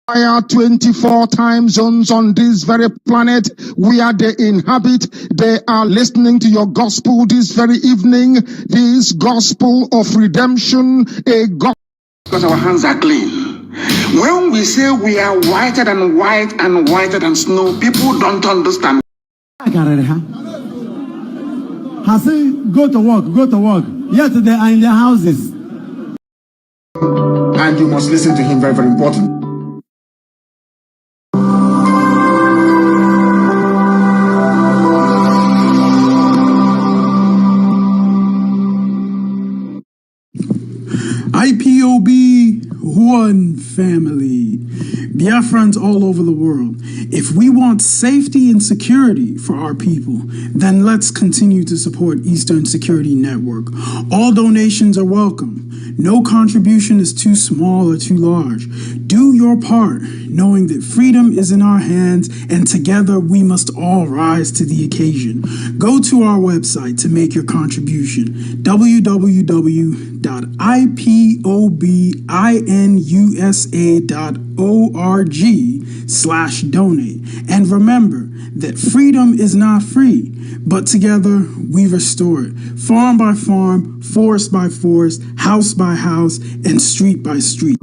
Are 24 time zones on this very planet where they inhabit. They are listening to your gospel this very evening. This gospel of redemption, a gospel. Because our hands are clean. When we say we are whiter than white and whiter than snow, people don't understand. I got it, huh? I say, go to work, go to work. Yet they are in their houses. And you must listen to him, very, very important. IPOB, one family. Biafrans all over the world. If we want safety and security for our people, then let's continue to support Eastern Security Network. All donations are welcome. No contribution is too small or too large. Do your part, knowing that freedom is in our hands, and together we must all rise to the occasion. Go to our website to make your contribution, www.ipobinUSA.org/donate. And remember that freedom is not free, but together we restore it, farm by farm, forest by forest, house by house, and street by street.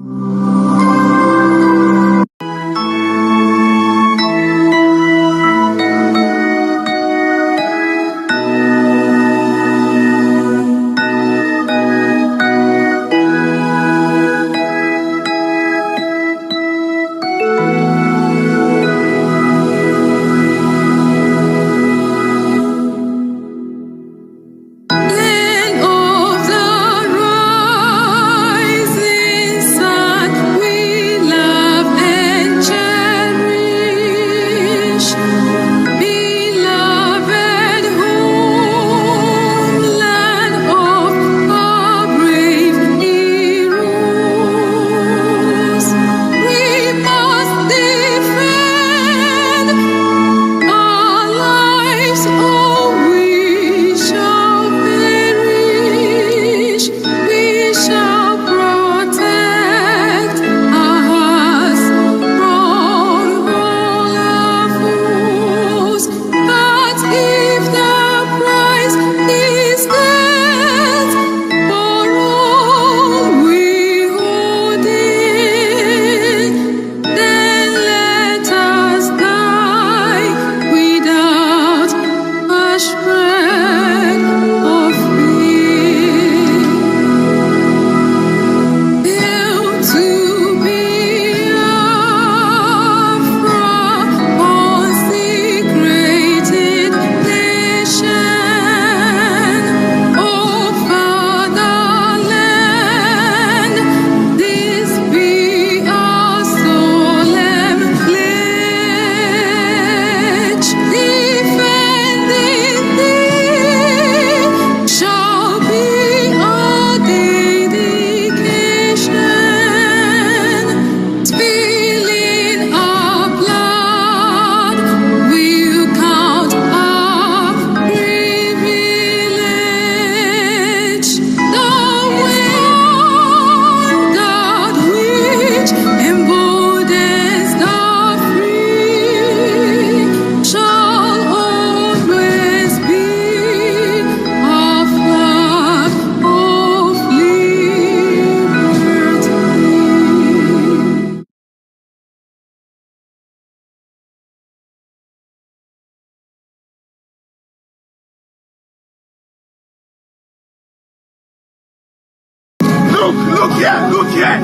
Look here.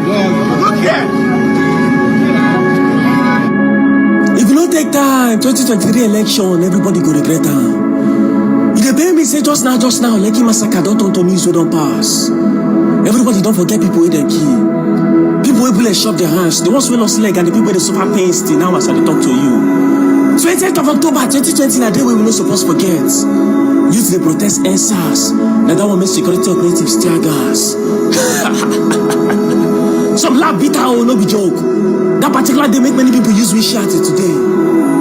If you don't take time, 2023 election, everybody go regret them. If they pay me say just now, Lekki massacre don't turn to news we don't pass. Everybody don't forget people with their key. People will play shop their hands. The ones who lost leg and the people that suffer pain still now as I talk to you. 20th of October 2020, na day we will not supposed to forget. Youth they protest SARS. Now that one make security operatives tear gas. Some lab bitter oh no be joke. That particular day make many people use wish till today.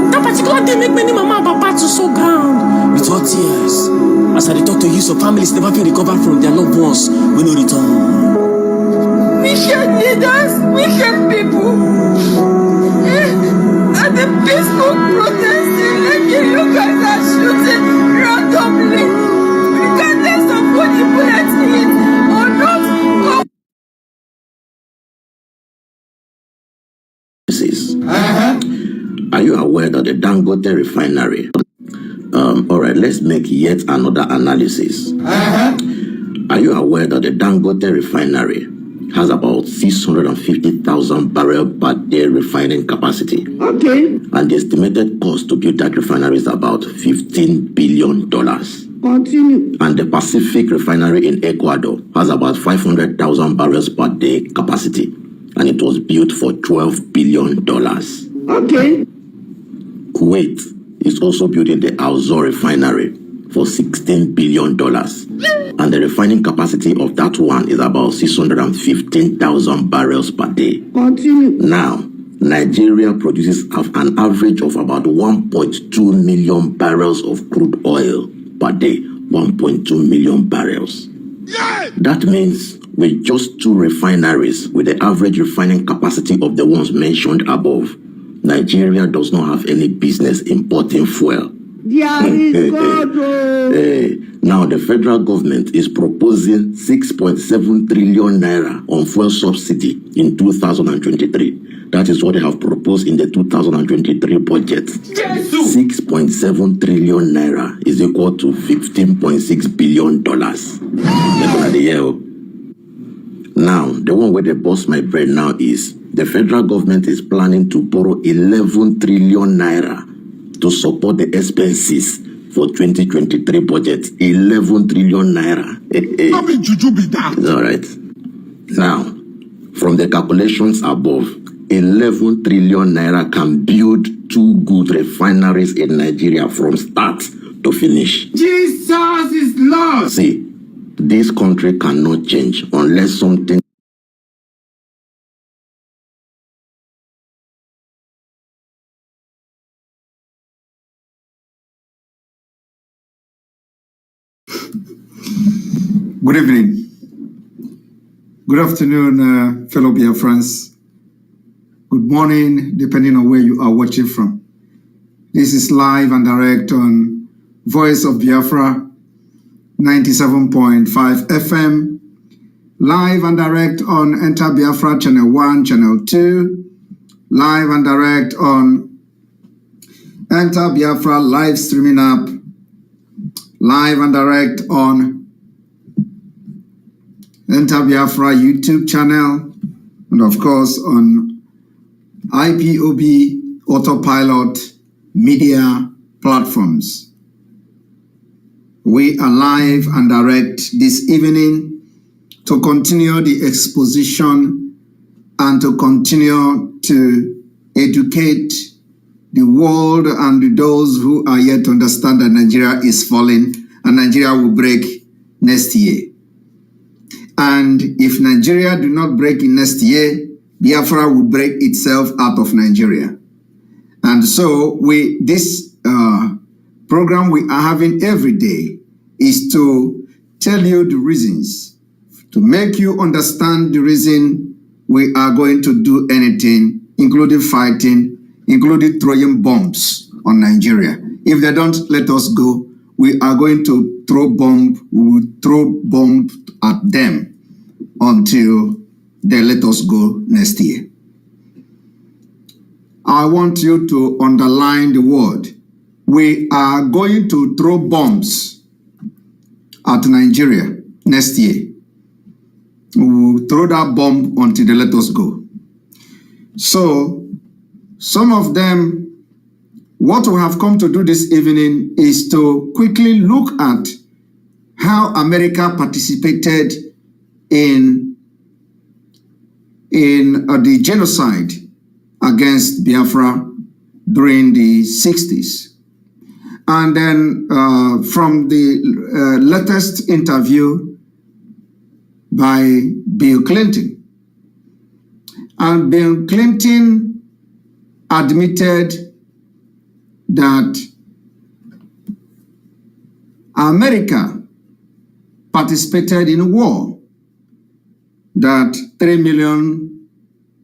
That particular day make many mama and papa to so ground with hot tears. As I talk to you, some families never feel recovered from their loved ones when no return. Wicked leaders, wicked people. Are you aware that the Dangote refinery? All right, let's make yet another analysis. Are you aware that the Dangote refinery has about 650,000 barrels per day refining capacity? Okay. And the estimated cost to build that refinery is about $15 billion. Continue. And the Pacific refinery in Ecuador has about 500,000 barrels per day capacity. And it was built for $12 billion. Okay. Kuwait is also building the Al-Zour refinery for $16 billion. And the refining capacity of that one is about 615,000 barrels per day. Continue. Now, Nigeria produces an average of about 1.2 million barrels of crude oil per day. 1.2 million barrels. Yeah! That means with just 2 refineries with the average refining capacity of the ones mentioned above, Nigeria does not have any business importing fuel. Now, the federal government is proposing 6.7 trillion naira on fuel subsidy in 2023. That is what they have proposed in the 2023 budget. 6.7 trillion naira is equal to $15.6 billion. Now, the one where they bust my brain now is the federal government is planning to borrow 11 trillion naira to support the expenses for 2023 budget. 11 trillion naira. It's all right. Now, from the calculations above, 11 trillion naira can build 2 good refineries in Nigeria from start to finish. Jesus is Lord. See, this country cannot change unless something. Good evening. Good afternoon, fellow Biafrans. Good morning, depending on where you are watching from. This is live and direct on Voice of Biafra, 97.5 FM. Live and direct on Enter Biafra Channel 1, Channel 2. Live and direct on Enter Biafra live streaming app. Live and direct on Enter Biafra YouTube channel, and of course on IPOB Autopilot media platforms. We are live and direct this evening to continue the exposition and to continue to educate the world and those who are yet to understand that Nigeria is falling and Nigeria will break next year. And if Nigeria do not break in next year, Biafra will break itself out of Nigeria. And so this program we are having every day is to tell you the reasons, to make you understand the reason we are going to do anything, including fighting, including throwing bombs on Nigeria. If they don't let us go, we are going to throw bomb at them until they let us go next year. I want you to underline the word. We are going to throw bombs at Nigeria next year. We will throw that bomb until they let us go. So, some of them, what we have come to do this evening is to quickly look at how America participated in the genocide against Biafra during the 60s. And then from the latest interview by Bill Clinton. And Bill Clinton admitted that America participated in a war, that 3 million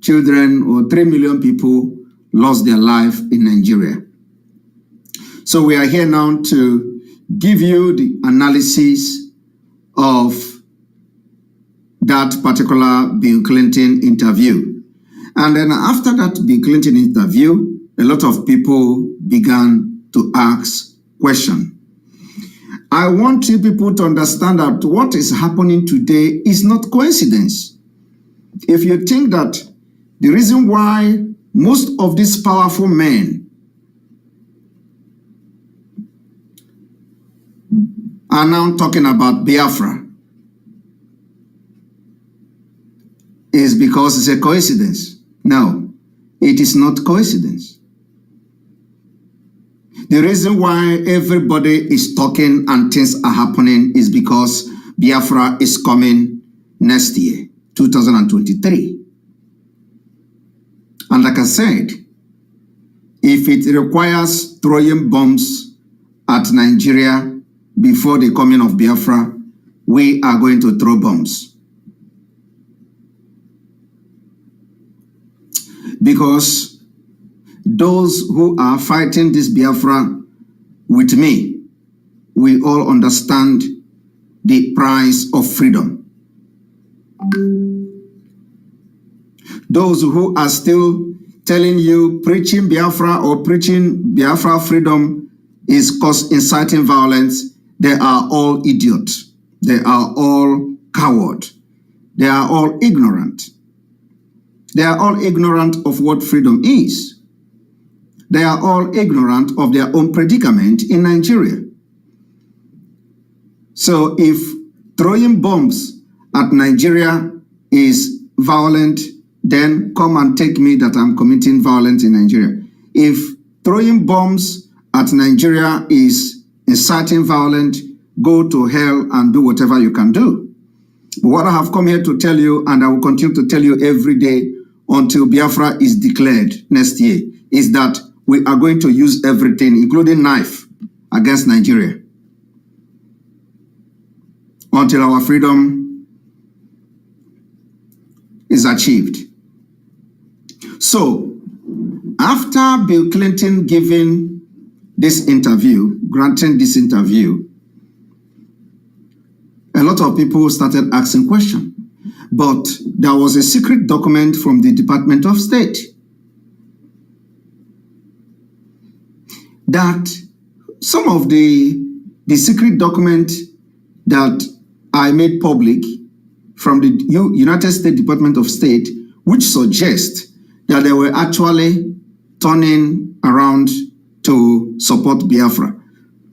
children or 3 million people lost their life in Nigeria. So we are here now to give you the analysis of that particular Bill Clinton interview. And then after that Bill Clinton interview, a lot of people began to ask questions. I want you people to understand that what is happening today is not coincidence. If you think that the reason why most of these powerful men are now talking about Biafra is because it's a coincidence. No, it is not coincidence. The reason why everybody is talking and things are happening is because Biafra is coming next year, 2023. And like I said, if it requires throwing bombs at Nigeria before the coming of Biafra, we are going to throw bombs. Because those who are fighting this Biafra with me, we all understand the price of freedom. Those who are still telling you preaching Biafra or preaching Biafra freedom is cause inciting violence, they are all idiots. They are all cowards. They are all ignorant. They are all ignorant of what freedom is. They are all ignorant of their own predicament in Nigeria. So if throwing bombs at Nigeria is violent, then come and take me that I'm committing violence in Nigeria. If throwing bombs at Nigeria is inciting violence, go to hell and do whatever you can do. But what I have come here to tell you, and I will continue to tell you every day until Biafra is declared next year, is that we are going to use everything, including knife, against Nigeria until our freedom is achieved. So, after Bill Clinton giving this interview, granting this interview, a lot of people started asking questions. But there was a secret document from the Department of State that some of the secret document that I made public from the United States Department of State, which suggests that they were actually turning around to support Biafra.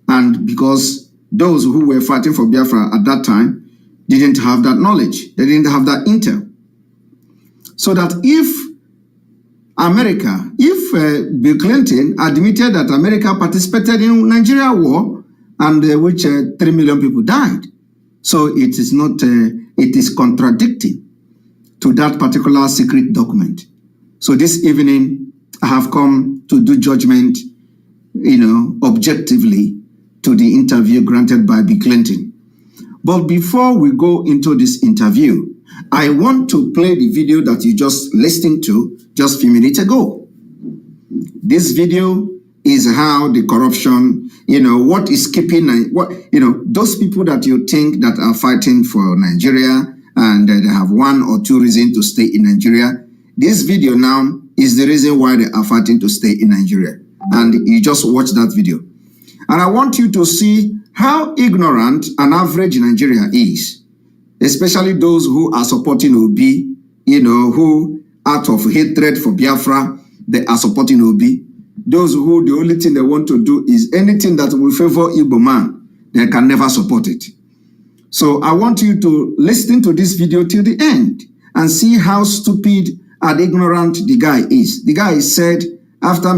And because those who were fighting for Biafra at that time didn't have that knowledge, they didn't have that intel. So that if Bill Clinton admitted that America participated in Nigeria war, and which 3 million people died, so it is not, it is contradicting to that particular secret document. So this evening, I have come to do judgment, objectively to the interview granted by Bill Clinton. But before we go into this interview, I want to play the video that you just listened to just a few minutes ago. This video is how the corruption, what is keeping, those people that you think that are fighting for Nigeria and they have 1 or 2 reasons to stay in Nigeria. This video now is the reason why they are fighting to stay in Nigeria. And you just watch that video. And I want you to see how ignorant an average Nigeria is, especially those who are supporting Obi, who out of hatred for Biafra, they are supporting Obi. Those who the only thing they want to do is anything that will favor Igbo man, they can never support it. So I want you to listen to this video till the end and see how stupid and ignorant the guy is. The guy said, after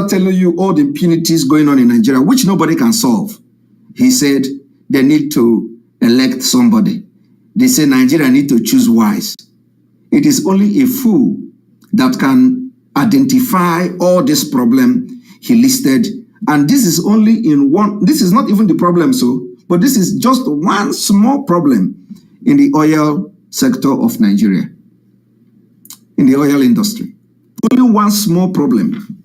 telling you all the impunities going on in Nigeria, which nobody can solve, he said they need to elect somebody. They say Nigeria need to choose wise. It is only a fool that can identify all this problem he listed. And this is only in one, this is not even the problem, but this is just one small problem in the oil sector of Nigeria, in the oil industry. Only one small problem.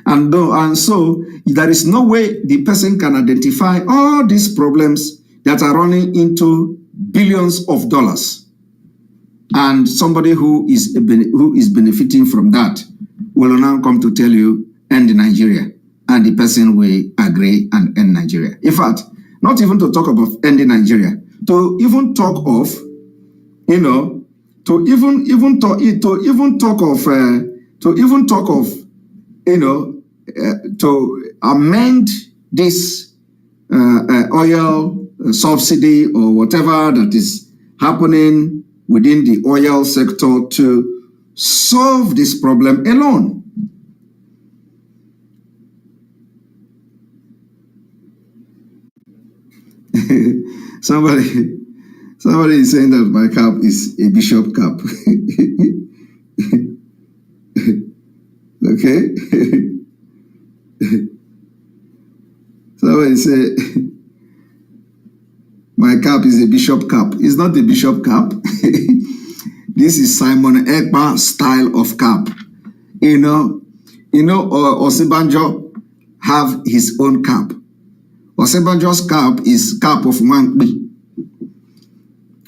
And so there is no way the person can identify all these problems that are running into billions of dollars. and somebody who is benefiting from that will now come to tell you, end Nigeria, and the person will agree and end Nigeria. In fact, not even to talk about ending Nigeria, to even talk of, you know, to even talk of, you know, to amend this oil subsidy or whatever that is happening within the oil sector to solve this problem alone. Somebody is saying that my cap is a bishop cap. Okay? Somebody say my cap is a bishop cap. It's not a bishop cap. This is Simon Ekpa style of cap. You know, Osibanjo have his own cap. Osibanjo's cap is cap of Wankbi.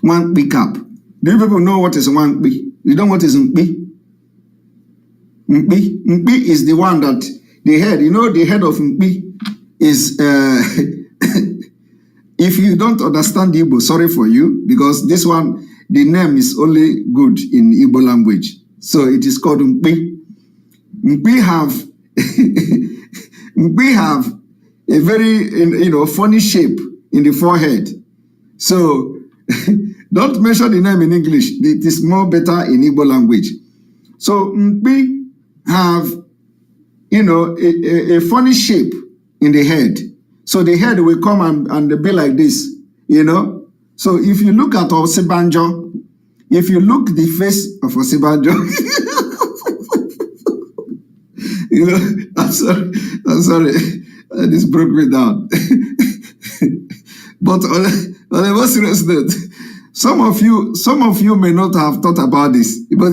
Wankbi cap. Do you people know what is Wankbi? You know what is Nkbi? Nkbi? Nkbi is the one that the head, you know, the head of Nkbi is, if you don't understand Igbo, sorry for you, because this one, the name is only good in Igbo language. So it is called Nkbi. Nkbi have a very, funny shape in the forehead. So don't mention the name in English. It is more better in Igbo language. So Nkbi have, a funny shape in the head. So the head will come and be like this, So if you look at Osibanjo, if you look the face of Osibanjo, I'm sorry, this broke me down. But on a more serious note, some of you may not have thought about this, but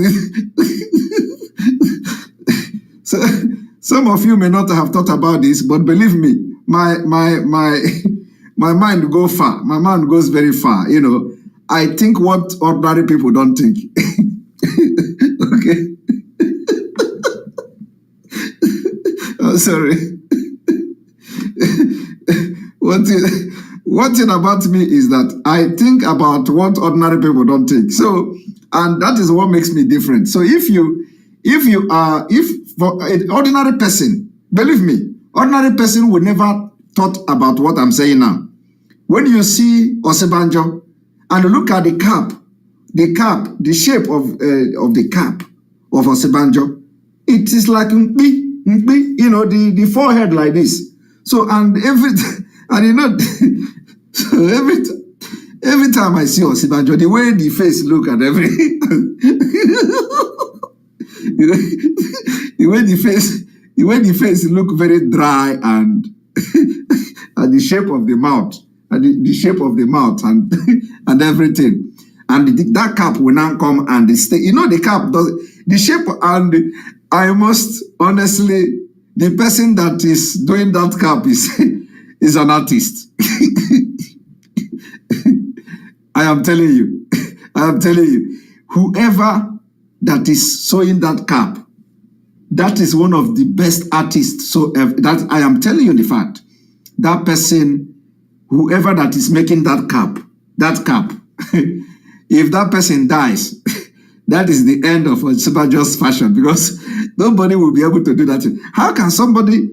so some of you may not have thought about this, but believe me, my mind goes far. My mind goes very far. I think what ordinary people don't think. Okay. I'm sorry. One thing about me is that I think about what ordinary people don't think. So, and that is what makes me different. So if for an ordinary person, believe me, ordinary person would never thought about what I'm saying now. When you see Osibanjo and look at the cap, the shape of the cap of Osibanjo, it is like Nkbi, the forehead like this. So so every time I see Osibanjo, the way the face look at the way the face look very dry and and the shape of the mouth and the shape of the mouth and everything, and that cap will now come and stay. The cap does the shape, and I must honestly, the person that is doing that cap is an artist. I am telling you, whoever that is sewing that cap, that is one of the best artists. So that I am telling you the fact, that person, whoever that is making that cap, if that person dies, that is the end of Osibanjo's fashion, because nobody will be able to do that. How can somebody,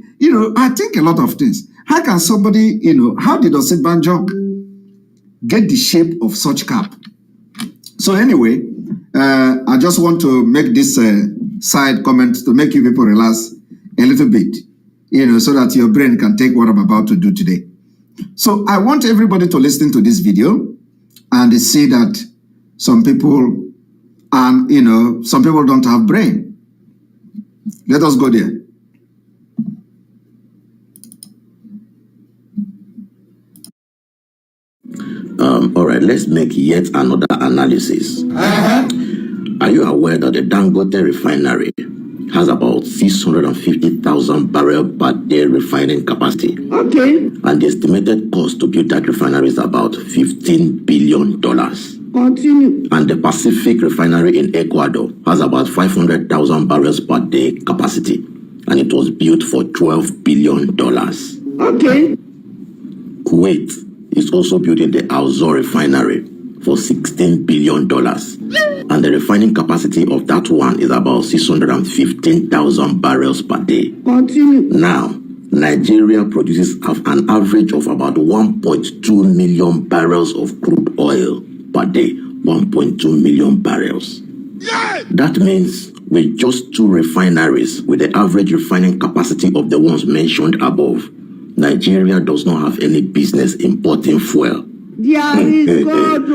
I think a lot of things. How can somebody, how did Osibanjo get the shape of such cap? So anyway, I just want to make this side comment to make you people relax a little bit, so that your brain can take what I'm about to do today. So I want everybody to listen to this video and see that some people don't have brain. Let us go there. All right, let's make yet another analysis. Are you aware that the Dangote refinery has about 650,000 barrels per day refining capacity? Okay. And the estimated cost to build that refinery is about $15 billion. Continue. And the Pacific refinery in Ecuador has about 500,000 barrels per day capacity, and it was built for $12 billion. Okay. Kuwait is also building the Al-Zour refinery for $16 billion. And the refining capacity of that one is about 615,000 barrels per day. Continue. Now, Nigeria produces an average of about 1.2 million barrels of crude oil per day. 1.2 million barrels. Yeah! That means with just 2 refineries with the average refining capacity of the ones mentioned above, Nigeria does not have any business importing fuel. There is God.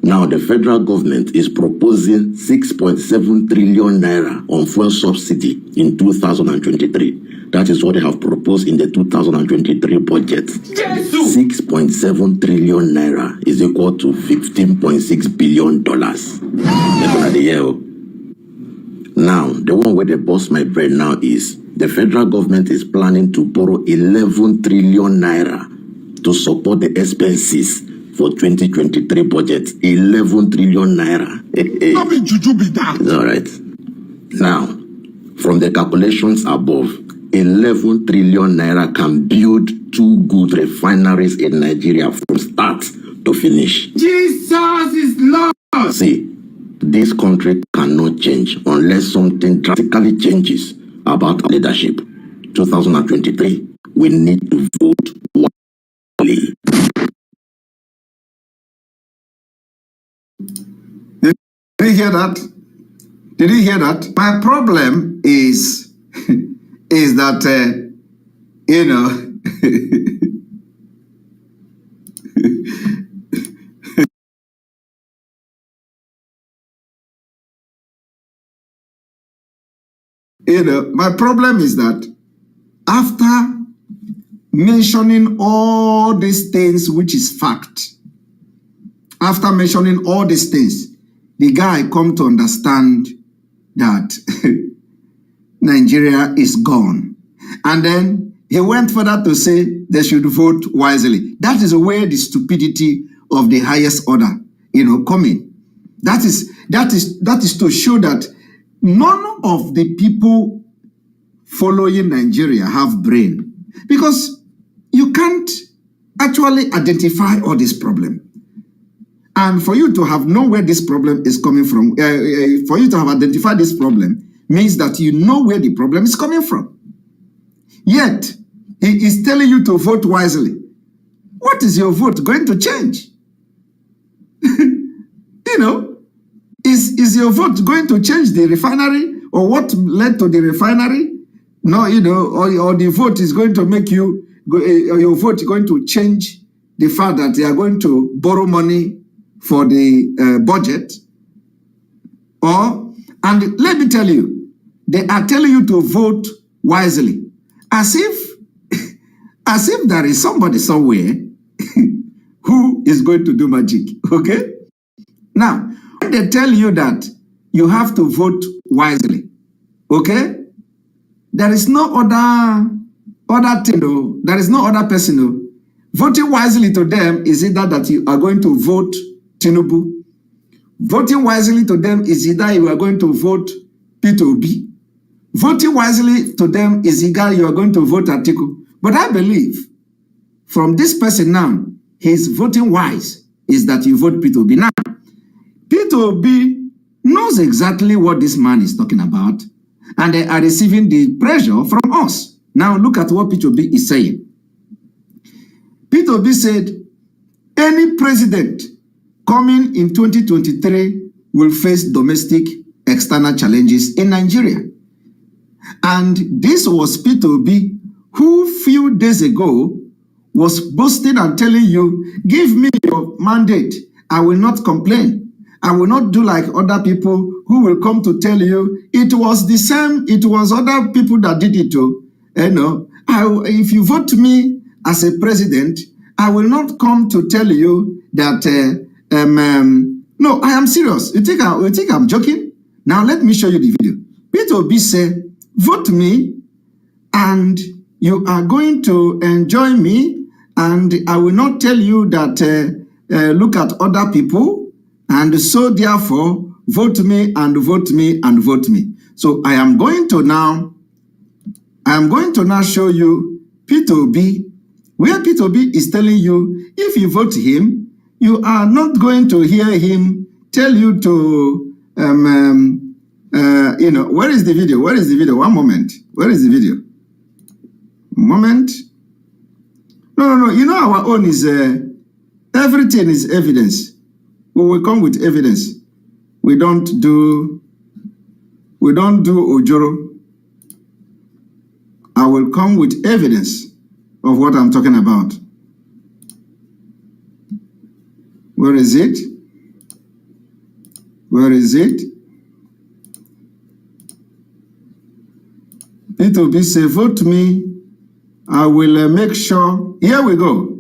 Now the federal government is proposing 6.7 trillion naira on fuel subsidy in 2023. That is what they have proposed in the 2023 budget. 6.7 trillion naira is equal to $15.6 billion. Now, the one where they bust my brain now is the federal government is planning to borrow 11 trillion naira to support the expenses for 2023 budget. 11 trillion naira. It's all right. Now, from the calculations above, 11 trillion naira can build 2 good refineries in Nigeria from start to finish. Jesus is Lord. See, this country cannot change unless something drastically changes about our leadership. 2023, we need to vote wisely. Did you hear that? Did you hear that? My problem is that, you know, my problem is that after mentioning all these things, which is fact, after mentioning all these things, the guy come to understand that Nigeria is gone. And then he went further to say they should vote wisely. That is where the stupidity of the highest order, come in. That is to show that none of the people following Nigeria have brain, because you can't actually identify all this problem. And for you to have known where this problem is coming from, for you to have identified this problem, means that you know where the problem is coming from. Yet, he is telling you to vote wisely. What is your vote going to change? Is your vote going to change the refinery, or what led to the refinery? No, or the vote is going to make you, your vote is going to change the fact that they are going to borrow money for the budget. And let me tell you, they are telling you to vote wisely, as if there is somebody somewhere who is going to do magic. Okay? Now, when they tell you that you have to vote wisely, okay? There is no other thing, there is no other person. Voting wisely to them is either that you are going to vote Tinubu. Voting wisely to them is either you are going to vote P2B. Voting wisely to them is either you are going to vote Atiku. But I believe from this person now, his voting wise is that you vote P2B. Now, P2B knows exactly what this man is talking about, and they are receiving the pressure from us. Now look at what P2B is saying. P2B said, any president coming in 2023 will face domestic external challenges in Nigeria. And this was P2B who few days ago was boasting and telling you, give me your mandate, I will not complain. I will not do like other people who will come to tell you, it was the same, it was other people that did it too. If you vote me as a president, I will not come to tell you that, no, I am serious. You think I'm joking? Now let me show you the video. P2B said, vote me and you are going to enjoy me, and I will not tell you that look at other people, and so therefore vote me and vote me and vote me. So I am going to now show you P2B, where P2B is telling you if you vote him, you are not going to hear him tell you to, you know, where is the video? Where is the video? One moment. Where is the video? Moment. No. You know, our own is, everything is evidence. We will come with evidence. We don't do Ojoro. I will come with evidence of what I'm talking about. Where is it? Where is it? It will be say, vote me. I will make sure. Here we go.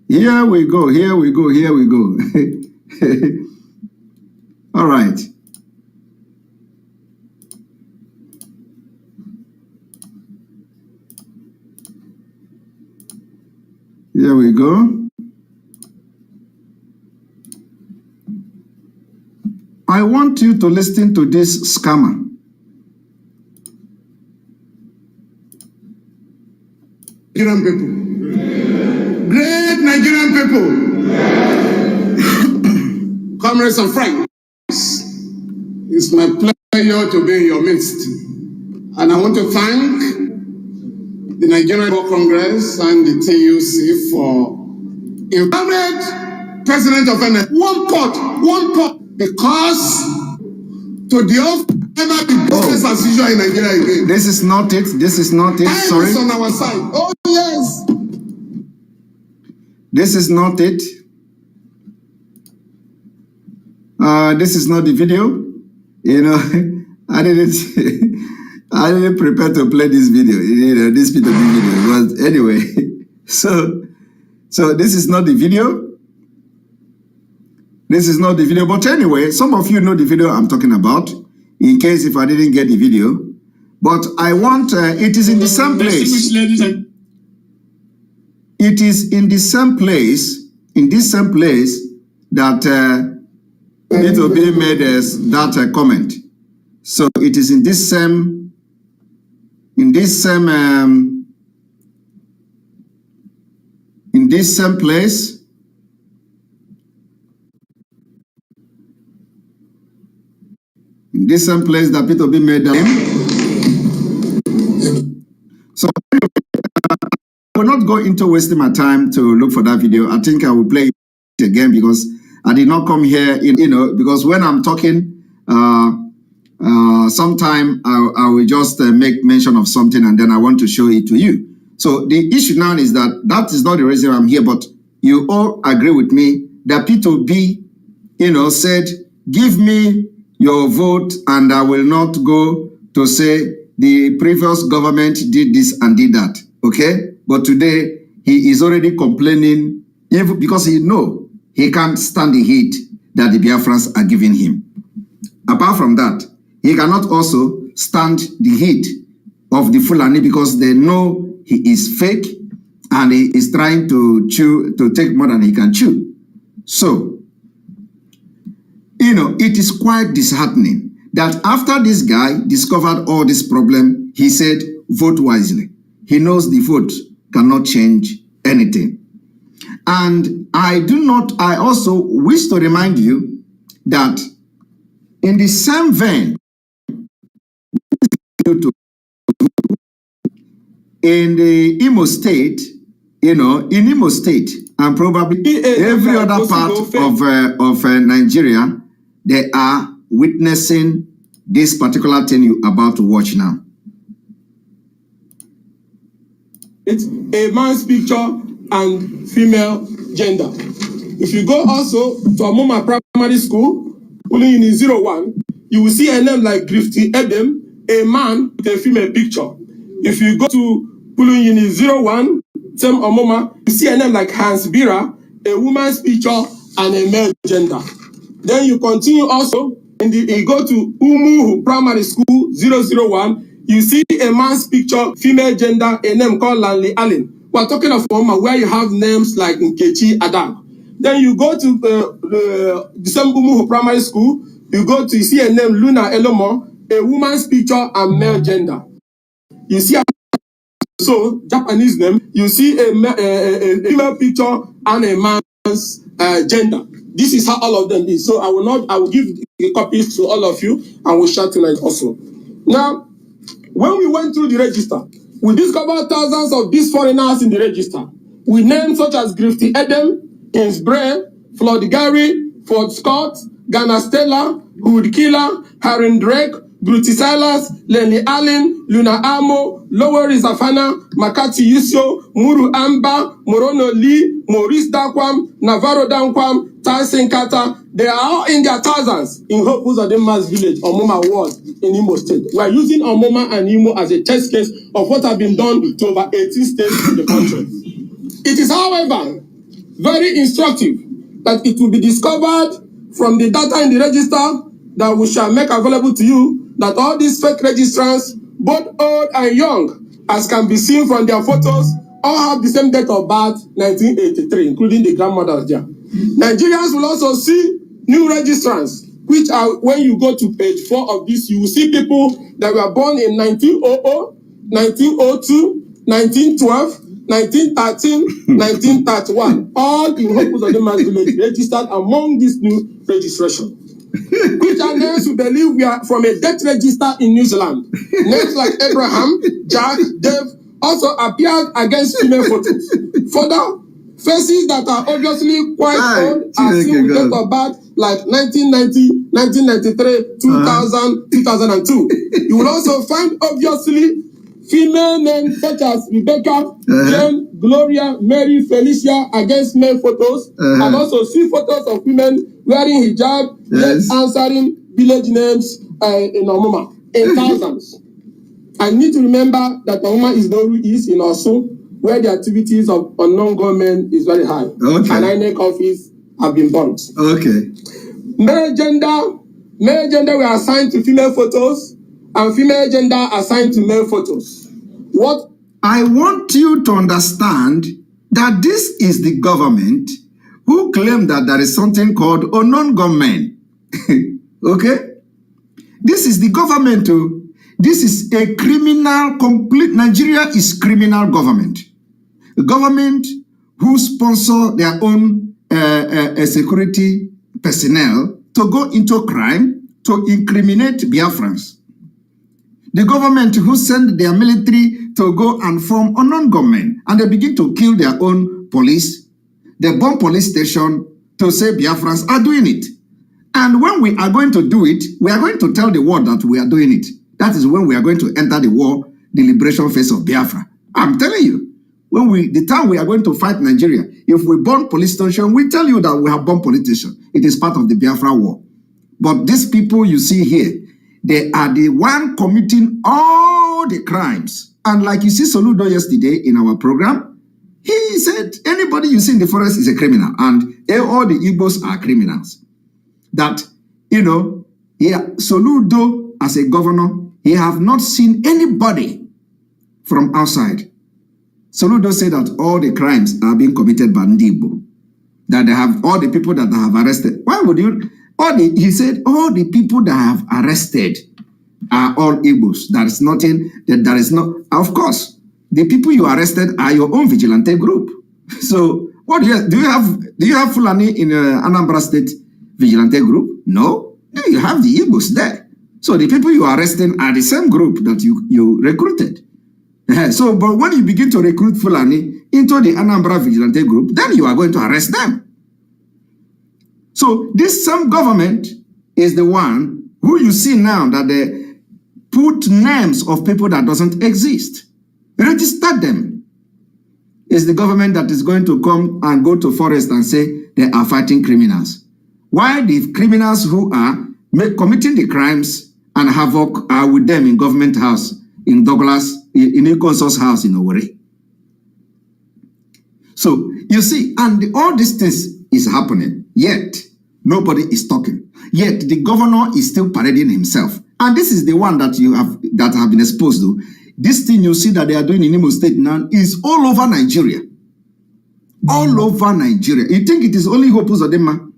Here we go. Here we go. Here we go. All right. Here we go. I want you to listen to this scammer. Nigerian people. Great Nigerian people. Comrades and friends, it's my pleasure to be in your midst. And I want to thank the Nigerian Congress and the TUC for inviting President of NS one pot, because to the off never be business as usual in Nigeria again. This is not it. This is not it. Sorry. Time is on our side. Oh yes. This is not it. This is not the video. You know, I didn't prepare to play this video. You know, this bit of the video. But anyway, so this is not the video. This is not the video. But anyway, some of you know the video I'm talking about. In case if I didn't get the video, but I want. It is in the same place. It is in the same place. In this same place that it will be made as that comment. So it is in this same. In this same place. In this same place that Peter B made them. So I will not go into wasting my time to look for that video. I think I will play it again because I did not come here, you know, because when I'm talking, sometime I will just make mention of something and then I want to show it to you. So the issue now is that is not the reason I'm here, but you all agree with me that Peter B, you know, said, give me your vote and I will not go to say the previous government did this and did that, okay? But today, he is already complaining because he knows he can't stand the heat that the Biafrans are giving him. Apart from that, he cannot also stand the heat of the Fulani because they know he is fake and he is trying to take more than he can chew. So, you know, it is quite disheartening that after this guy discovered all this problem, he said, vote wisely. He knows the vote cannot change anything. And I also wish to remind you that in the same vein, in the Imo State, you know, in Imo State, and probably every other part of Nigeria, they are witnessing this particular thing you're about to watch now. It's a man's picture and female gender. If you go also to Amoma Primary School, only in 01, you will see a name like Grifty Edem, a man with a female picture. If you go to Pulun 01, same Amoma, you see a name like Hans Bira, a woman's picture and a male gender. Then you continue also, and you go to Umu Primary School 001, you see a man's picture, female gender, a name called Lanley Allen. We're talking of Mama where you have names like Nkechi Adam. Then you go to the Sembumuhu Primary School, you see a name, Luna Elomo, a woman's picture and male gender. You see so Japanese name, you see a female picture and a man's gender. This is how all of them is. So I will give the copies to all of you and we'll share tonight also. Now, when we went through the register, we discovered thousands of these foreigners in the register with names such as Grifty Edem, Kingsbray, Floyd Gary, Ford Scott, Ghana Stella, Hood Killer, Harin Drake, Bruty Silas, Lenny Allen, Luna Amo, Lower Rizafana, Makati Yusio, Muru Amba, Morono Lee, Maurice Dakwam, Navarro Dankwam, Tyson Kata. They are all in their thousands in Hope Uzodinma's village, Omoma Ward in Imo State. We are using Omoma and Imo as a test case of what has been done to over 18 states in the country. It is, however, very instructive that it will be discovered from the data in the register that we shall make available to you that all these fake registrants, both old and young, as can be seen from their photos, all have the same date of birth, 1983, including the grandmothers there. Nigerians will also see new registrants, which are, when you go to page 4 of this, you will see people that were born in 1900, 1902, 1912, 1913, 1931, all in Hope Uzodinma's village registered among this new registration. Which are names we believe we are from a death register in New Zealand. Names like Abraham, Jack, Dave also appeared against female photos. Further, faces that are obviously quite old are seen with date of birth like 1990, 1993, 2000, 2002. You will also find obviously female names such as Rebecca, Jane, Gloria, Mary, Felicia against male photos, and also see photos of women wearing hijab, yet answering village names in Omoma in thousands. I need to remember that Omoma is Noru East in Osun, where the activities of unknown government is very high. Okay. And INEC office have been burnt. Okay. Male gender were assigned to female photos, and female gender assigned to male photos. What I want you to understand that this is the government who claim that there is something called unknown government. Okay? This is the government. This is a criminal, complete Nigeria is criminal government. A government who sponsor their own security personnel to go into crime, to incriminate Biafrans. The government who send their military to go and form unknown government, and they begin to kill their own police. They bomb police station to say Biafrans are doing it. And when we are going to do it, we are going to tell the world that we are doing it. That is when we are going to enter the war, the liberation phase of Biafra. I'm telling you, the time we are going to fight Nigeria, if we bomb police station, we tell you that we have bombed police station. It is part of the Biafra war. But these people you see here, they are the one committing all the crimes. And like you see Soludo yesterday in our program, he said anybody you see in the forest is a criminal. And all the Igbos are criminals. That, Soludo as a governor, he have not seen anybody from outside. Soludo said that all the crimes are being committed by Ndibo. That they have all the people that they have arrested. Why would you... he said all the people that have arrested are all Igbos. There is nothing that there is no. Of course, the people you arrested are your own vigilante group. So, what do you have Fulani in Anambra State vigilante group? No, you have the Igbos there. So the people you are arresting are the same group that you recruited. So, but when you begin to recruit Fulani into the Anambra vigilante group, then you are going to arrest them. So this same government is the one who you see now that they put names of people that doesn't exist. Register them. It's the government that is going to come and go to forest and say they are fighting criminals. Why the criminals who are committing the crimes and havoc are with them in government house, in Douglas, in Ikonso's house in Owerri. So you see, and all these things is happening, yet nobody is talking. Yet the governor is still parading himself. And this is the one that have been exposed to. This thing you see that they are doing in Imo State now is all over Nigeria. all over Nigeria. You think it is only Hope Uzodinma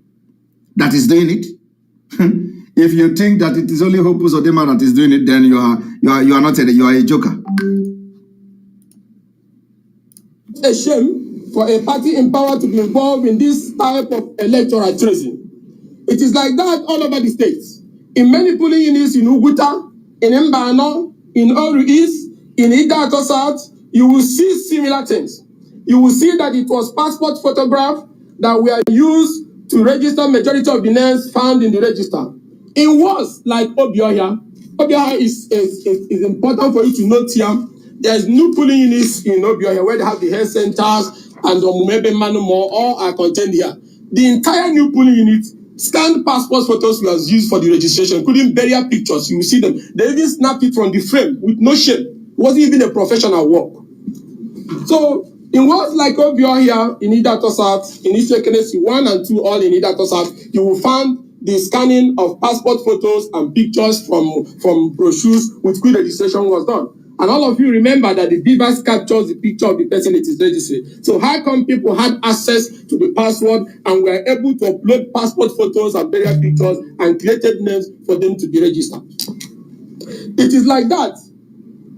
that is doing it? If you think that it is only Hope Uzodinma that is doing it, then you are not a joker. A shame for a party in power to be involved in this type of electoral treason. It is like that all over the states. In many polling units in Uguta, in Mbano, in Oru East, in Idato South, you will see similar things. You will see that it was passport photograph that were used to register majority of the names found in the register. It was like Obioya. Obioya is important for you to note here. There's new polling units in Obioya where they have the health centers and the Mumebe Manumo, all are contained here. The entire new polling unit, scanned passport photos was used for the registration, including burial pictures. You will see them. They even snapped it from the frame with no shame. It wasn't even a professional work. So, in words like Obio here in Idato South, in East Ekenesi 1 and 2, all in Idato South, you will find the scanning of passport photos and pictures from brochures with which registration was done. And all of you remember that the beavers captures the picture of the person it is registered. So how come people had access to the password and were able to upload passport photos and burial pictures and created names for them to be registered? It is like that,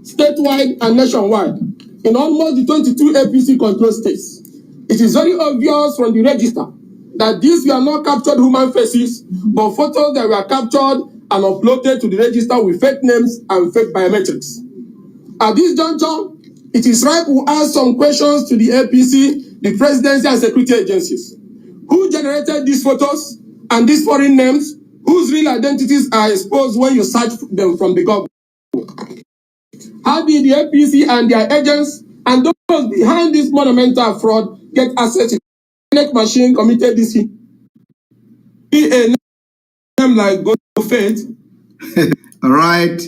statewide and nationwide, in almost the 22 APC control states. It is very obvious from the register that these were not captured human faces, but photos that were captured and uploaded to the register with fake names and fake biometrics. At this juncture, it is right we ask some questions to the APC, the presidency and security agencies. Who generated these photos and these foreign names, whose real identities are exposed when you search them from the government? How did the APC and their agents and those behind this monumental fraud get access to the machine committed this thing? A name like Go Faith. All right.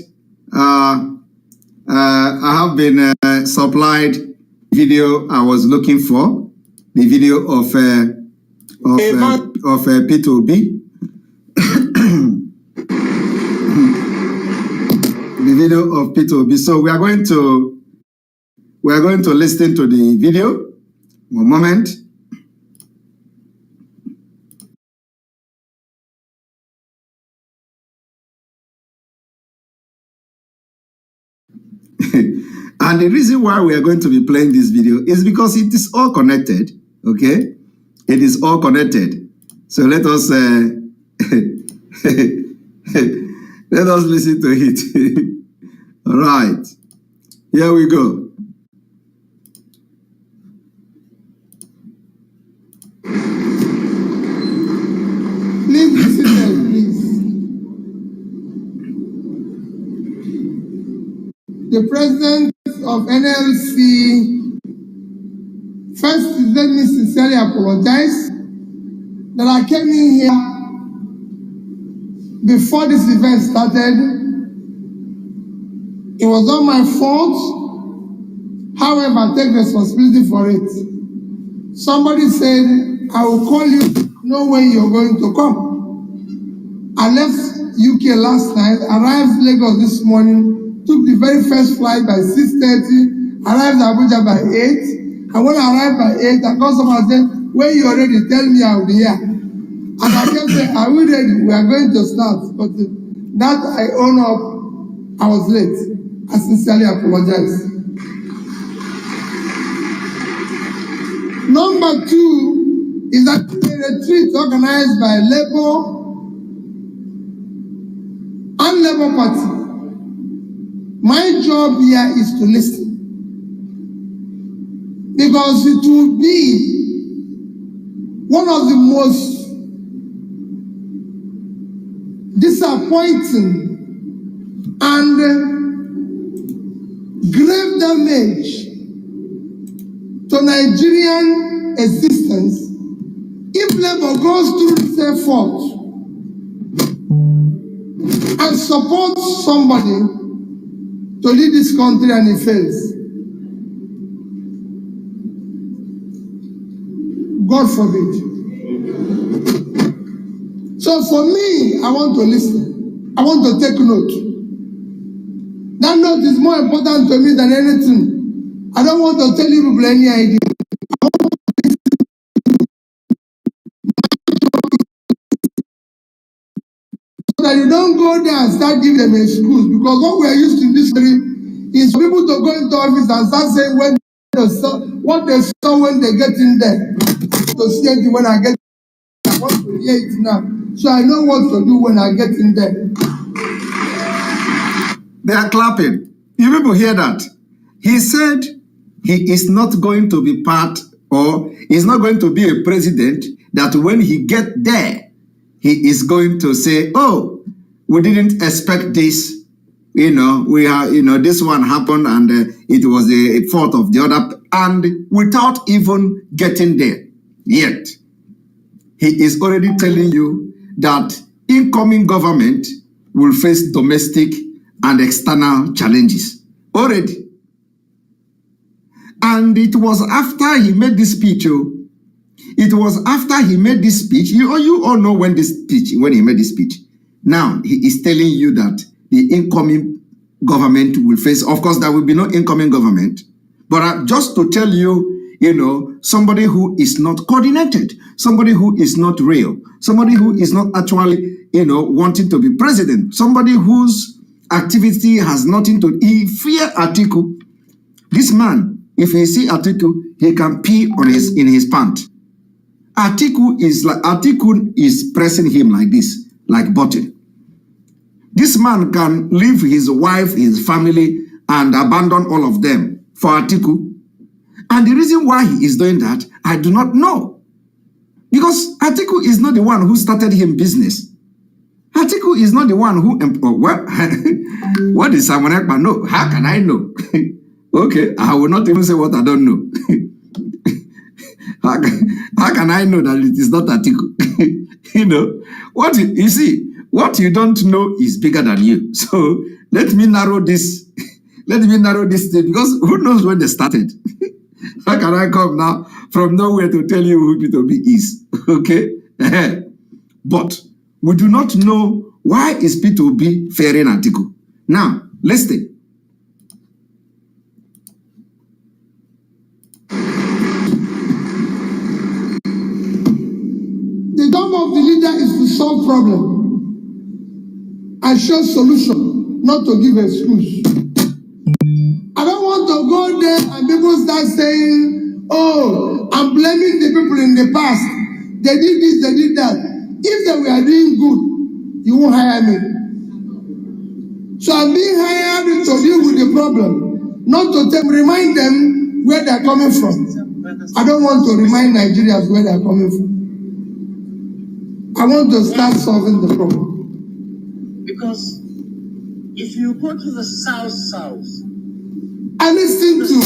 I have been supplied video I was looking for, the video of P2B. The video of P2B. So we are going to listen to the video. One moment. And the reason why we are going to be playing this video is because it is all connected, okay? It is all connected. So let us let us listen to it. All right, here we go. Please be seated, please. The president of NLC, first, let me sincerely apologize that I came in here before this event started. It was not my fault. However, I take responsibility for it. Somebody said, I will call you, know when you're going to come. I left UK last night, arrived Lagos this morning, took the very first flight by 6:30, arrived Abuja by 8. And when I arrived by 8, I called someone and said, when you're ready, tell me I'll be here. And I kept saying, are we ready? We are going to start. But that I own up, I was late. I sincerely apologize. Number two is that a retreat organized by Labour and Labour Party. My job here is to listen. Because it will be one of the most disappointing and grave damage to Nigerian existence if Labour goes through this effort and supports somebody to lead this country and it fails. God forbid. So for me, I want to listen. I want to take note. That note is more important to me than anything. I don't want to tell you people any idea. I want to listen. that you don't go there and start giving them excuse, because what we are used to in this country is for people to go into office and start saying what they saw when they get in there. To see it when I get in, I want to hear it now, so I know what to do when I get in there. They are clapping. You people hear that? He said he is not going to be part, or he's not going to be a president that when he get there, he is going to say, oh, we didn't expect this. You know, this one happened and it was a fault of the other, and without even getting there yet. He is already telling you that incoming government will face domestic and external challenges already. And it was after he made this speech. It was after he made this speech. You all know when he made this speech. Now he is telling you that the incoming government will face. Of course, there will be no incoming government. But just to tell you, somebody who is not coordinated, somebody who is not real, somebody who is not actually, wanting to be president, somebody whose activity has nothing to do. He fear Atiku. This man, if he see Atiku, he can pee in his pant. Atiku is pressing him like this, like button. This man can leave his wife, his family, and abandon all of them for Atiku. And the reason why he is doing that, I do not know. Because Atiku is not the one who started him business. Atiku is not the one who... what is Simon Ekpa know? How can I know? Okay, I will not even say what I don't know. How can I know that it is not Atiku? You see, what you don't know is bigger than you. So let me narrow this. Let me narrow this thing, because who knows when they started? How can I come now from nowhere to tell you who P2B is? Okay? But we do not know why is P2B fearing Atiku. Now, listen. The job of the leader is to solve problem and show solution, not to give excuse. I don't want to go there and people start saying, oh, I'm blaming the people in the past. They did this, they did that. If they were doing good, you won't hire me. So I'm being hired to deal with the problem, not to remind them where they're coming from. I don't want to remind Nigerians where they're coming from. I want to start solving the problem. Because if you go to the south, I listen to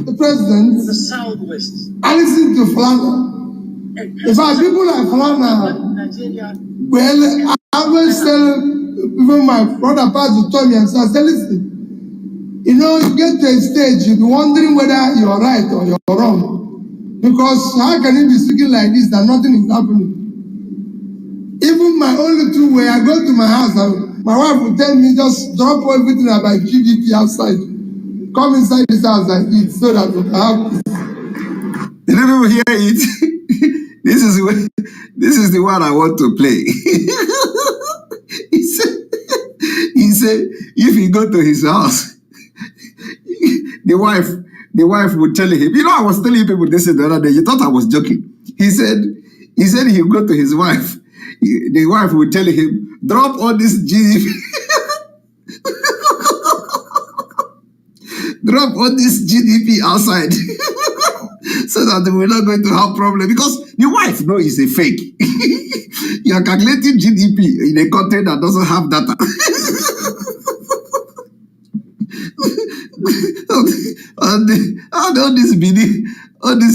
the president, the southwest, I listen to Flana. In fact, people like Flana, well, I always tell even my brother Pastor Tommy and say, listen, you get to a stage, you'll be wondering whether you're right or you're wrong. Because how can you be speaking like this that nothing is happening? Even my only two way, I go to my house, my wife will tell me, just drop everything about GDP outside. Come inside this house and eat so that we can have peace. Did people hear it? This is the one I want to play. He said, if you go to his house, the wife would tell him, I was telling people this the other day, you thought I was joking. He said he'll go to his wife. The wife would tell him, drop all this GDP. Drop all this GDP outside. So that we're not going to have problem. Because the wife knows it's a fake. You are calculating GDP in a country that doesn't have data. And all these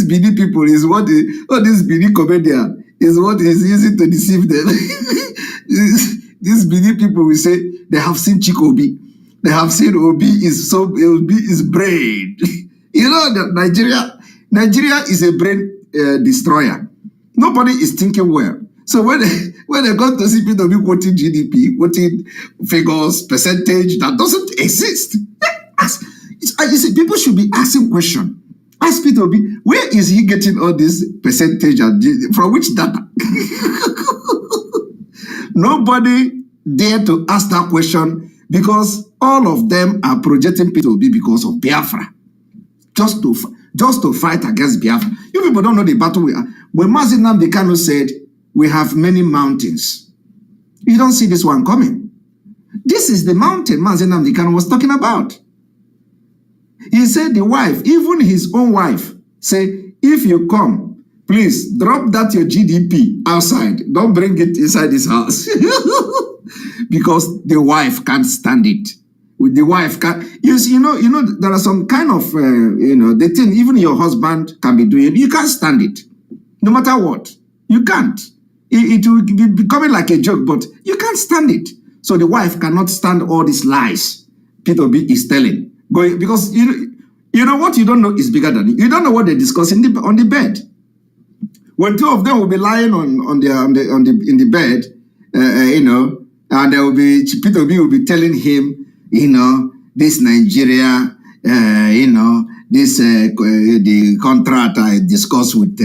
BD people is what all this BD comedian is what is using to deceive them. These BD people will say they have seen Chikobi. They have seen Obi is brain. That Nigeria is a brain destroyer. Nobody is thinking well. So when they got to see people quoting GDP, quoting figures, percentage that doesn't exist, you see, people should be asking questions. Ask Peter B, where is he getting all this percentage and from which data? Nobody dare to ask that question because all of them are projecting Peter Obi because of Biafra. Just to fight against Biafra. You people don't know the battle we are. When Mazi Simon Ekpa said, we have many mountains. You don't see this one coming. This is the mountain Mazi Simon Ekpa was talking about. He said the wife, even his own wife, say, if you come, please drop that your GDP outside. Don't bring it inside this house. Because the wife can't stand it. With the wife, you know, there are some kind of, the thing even your husband can be doing. You can't stand it. No matter what. You can't. It will be becoming like a joke, but you can't stand it. So the wife cannot stand all these lies Peter Obi is telling. Because you know what you don't know is bigger than you. You don't know what they discuss on the bed. When two of them will be lying in the bed, and there will be Peter Obi will be telling him, this Nigeria, this the contract I discussed with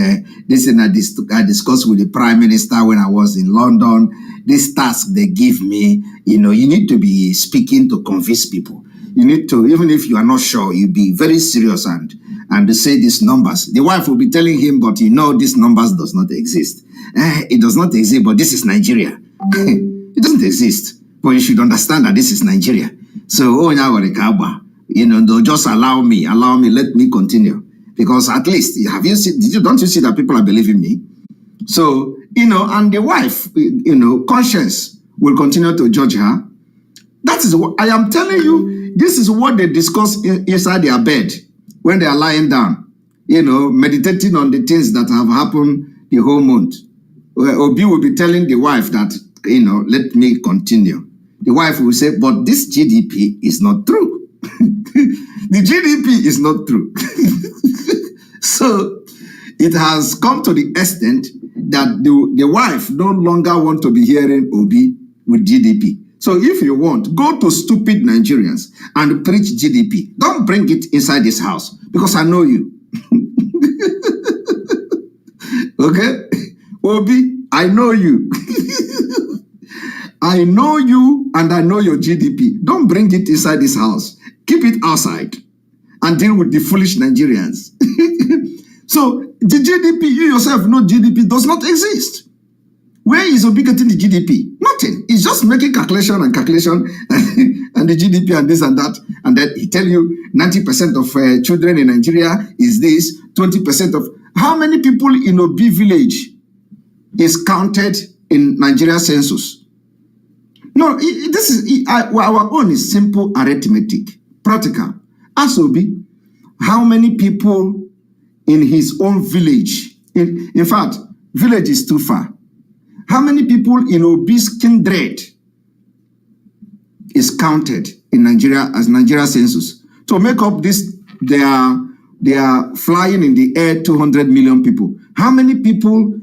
this and I discussed with the Prime Minister when I was in London. This task they give me, you need to be speaking to convince people. You need to, even if you are not sure, you be very serious and say these numbers. The wife will be telling him, but these numbers does not exist. It does not exist, but this is Nigeria. It doesn't exist, but you should understand that this is Nigeria. So, they'll just allow me, let me continue. Because at least, don't you see that people are believing me? So, and the wife, conscience will continue to judge her. That is what I am telling you. This is what they discuss inside their bed when they are lying down, meditating on the things that have happened the whole month. Obi will be telling the wife that, let me continue. The wife will say, but this GDP is not true. The GDP is not true. So it has come to the extent that the wife no longer want to be hearing Obi with GDP. So if you want, go to stupid Nigerians and preach GDP. Don't bring it inside this house because I know you. Okay? Obi, I know you. I know you and I know your GDP. Don't bring it inside this house. Keep it outside and deal with the foolish Nigerians. So the GDP, you yourself know GDP does not exist. Where is Obi getting the GDP? Nothing. He's just making calculation and the GDP and this and that. And then he tell you 90% of children in Nigeria is this, 20% of... How many people in Obi village is counted in Nigeria census? No, this is our own is simple arithmetic, practical. Ask Obi, how many people in his own village, in fact, village is too far. How many people in Obi's kindred is counted in Nigeria as Nigeria census? To make up this, they are flying in the air 200 million people. How many people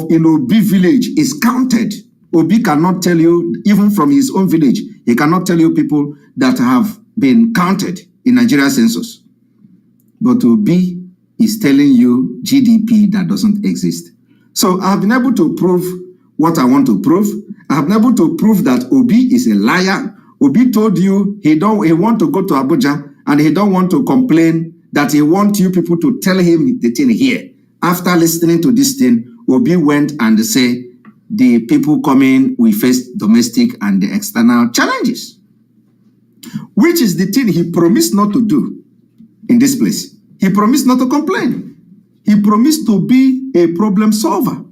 in Obi village is counted? Obi cannot tell you, even from his own village, he cannot tell you people that have been counted in Nigeria census. But Obi is telling you GDP that doesn't exist. So I have been able to prove what I want to prove. I have been able to prove that Obi is a liar. Obi told you he want to go to Abuja and he don't want to complain, that he want you people to tell him the thing here. After listening to this thing, Obi went and said, the people coming, we face domestic and the external challenges, which is the thing he promised not to do in this place. He promised not to complain. He promised to be a problem solver.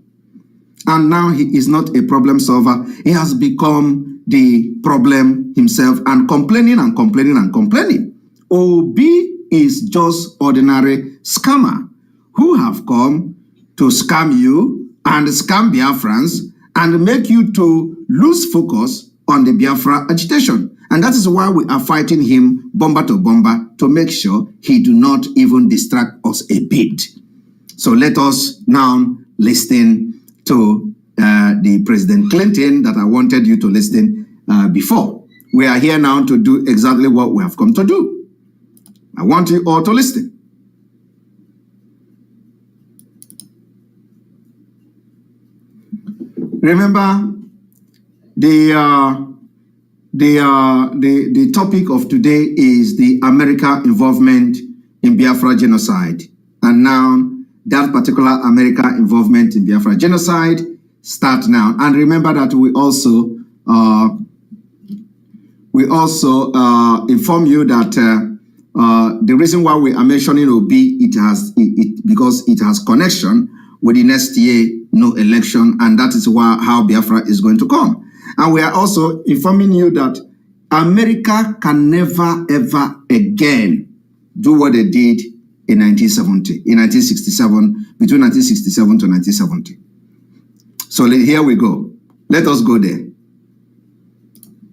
And now he is not a problem solver. He has become the problem himself and complaining and complaining and complaining. Obi is just ordinary scammer who have come to scam you and scam Biafrans and make you to lose focus on the Biafra agitation. And that is why we are fighting him bomber to bomber to make sure he do not even distract us a bit. So let us now listen to the President Clinton that I wanted you to listen before. We are here now to do exactly what we have come to do. I want you all to listen. Remember, the topic of today is the American involvement in Biafra genocide. And now that particular American involvement in Biafra genocide start now. And remember that we also inform you that the reason why we are mentioning Obi, because it has connection with the next year no election, and that is how Biafra is going to come. And we are also informing you that America can never ever again do what they did in 1967, between 1967 to 1970. So here we go. Let us go there.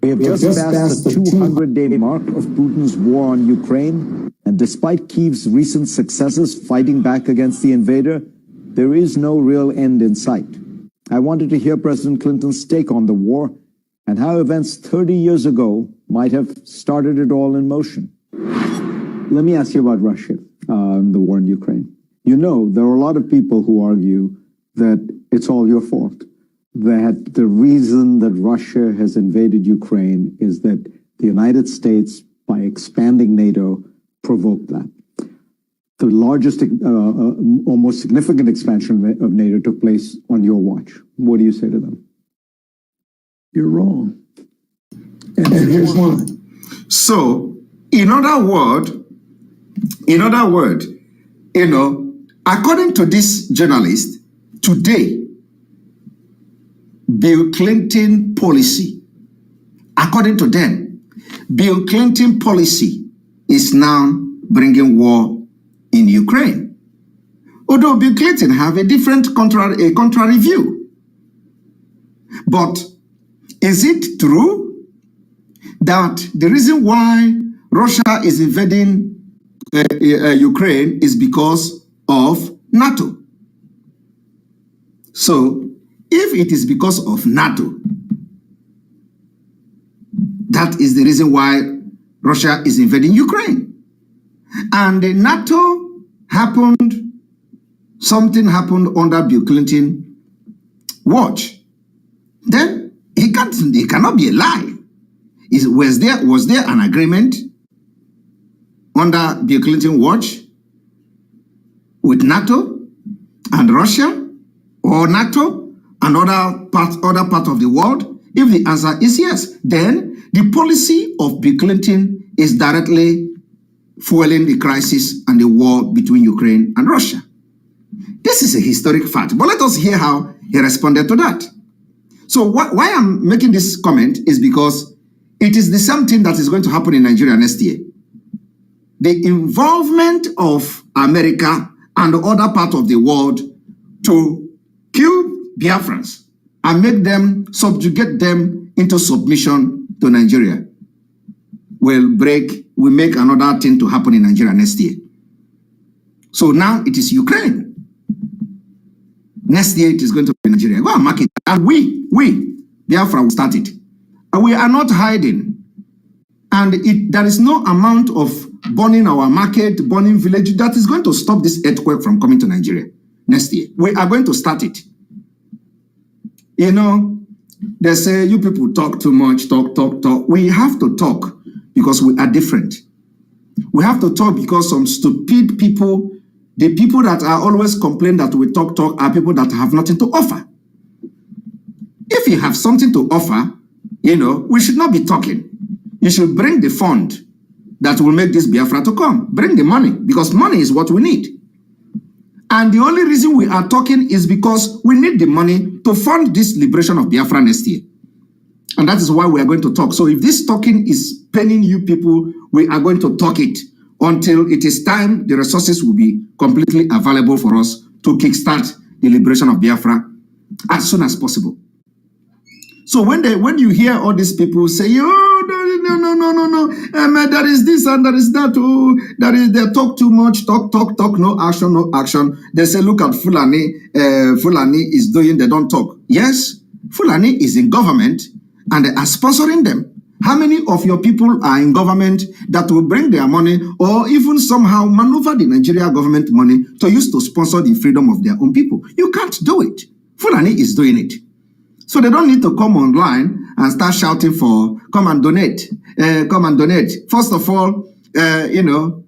We have just passed the 200-day mark of Putin's war on Ukraine, and despite Kyiv's recent successes fighting back against the invader, there is no real end in sight. I wanted to hear President Clinton's take on the war and how events 30 years ago might have started it all in motion. Let me ask you about Russia, the war in Ukraine. You know, there are a lot of people who argue that it's all your fault, that the reason that Russia has invaded Ukraine is that the United States, by expanding NATO, provoked that. The largest, most significant expansion of NATO took place on your watch. What do you say to them? You're wrong. And here's why. So, in other words, you know, according to this journalist, today, Bill Clinton policy, according to them, Bill Clinton policy is now bringing war in Ukraine. Although Bill Clinton have a different contrary view. But is it true that the reason why Russia is invading Ukraine is because of NATO? So, if it is because of NATO, that is the reason why Russia is invading Ukraine. And the NATO something happened under Bill Clinton watch, then it cannot be a lie. Was there an agreement under Bill Clinton watch with NATO and Russia, or NATO and other part of the world? If the answer is yes, then the policy of Bill Clinton is directly fueling the crisis and the war between Ukraine and Russia. This is a historic fact, but let us hear how he responded to that. So why I'm making this comment is because it is the same thing that is going to happen in Nigeria next year. The involvement of America and other parts of the world to kill Biafrans and subjugate them into submission to Nigeria will make another thing to happen in Nigeria next year. So now it is Ukraine. Next year it is going to be Nigeria. Go and mark it. And we, Biafra, will start it. And we are not hiding. And there is no amount of burning our market, burning village that is going to stop this earthquake from coming to Nigeria next year. We are going to start it. You know, they say you people talk too much, talk. We have to talk because we are different. We have to talk because some stupid people, the people that are always complain that we talk, are people that have nothing to offer. If you have something to offer, you know, we should not be talking. You should bring the fund that will make this Biafra to come. Bring the money, because money is what we need. And the only reason we are talking is because we need the money to fund this liberation of Biafra next year. And that is why we are going to talk. So if this talking is paining you people, we are going to talk it until it is time. The resources will be completely available for us to kickstart the liberation of Biafra as soon as possible. So when you hear all these people say, oh, no, there is this and there is that, oh, they talk too much, talk, no action. They say, look at Fulani is doing, they don't talk. Yes, Fulani is in government and they are sponsoring them. How many of your people are in government that will bring their money or even somehow maneuver the Nigeria government money to use to sponsor the freedom of their own people? You can't do it. Fulani is doing it. So they don't need to come online and start shouting for, come and donate, come and donate. First of all,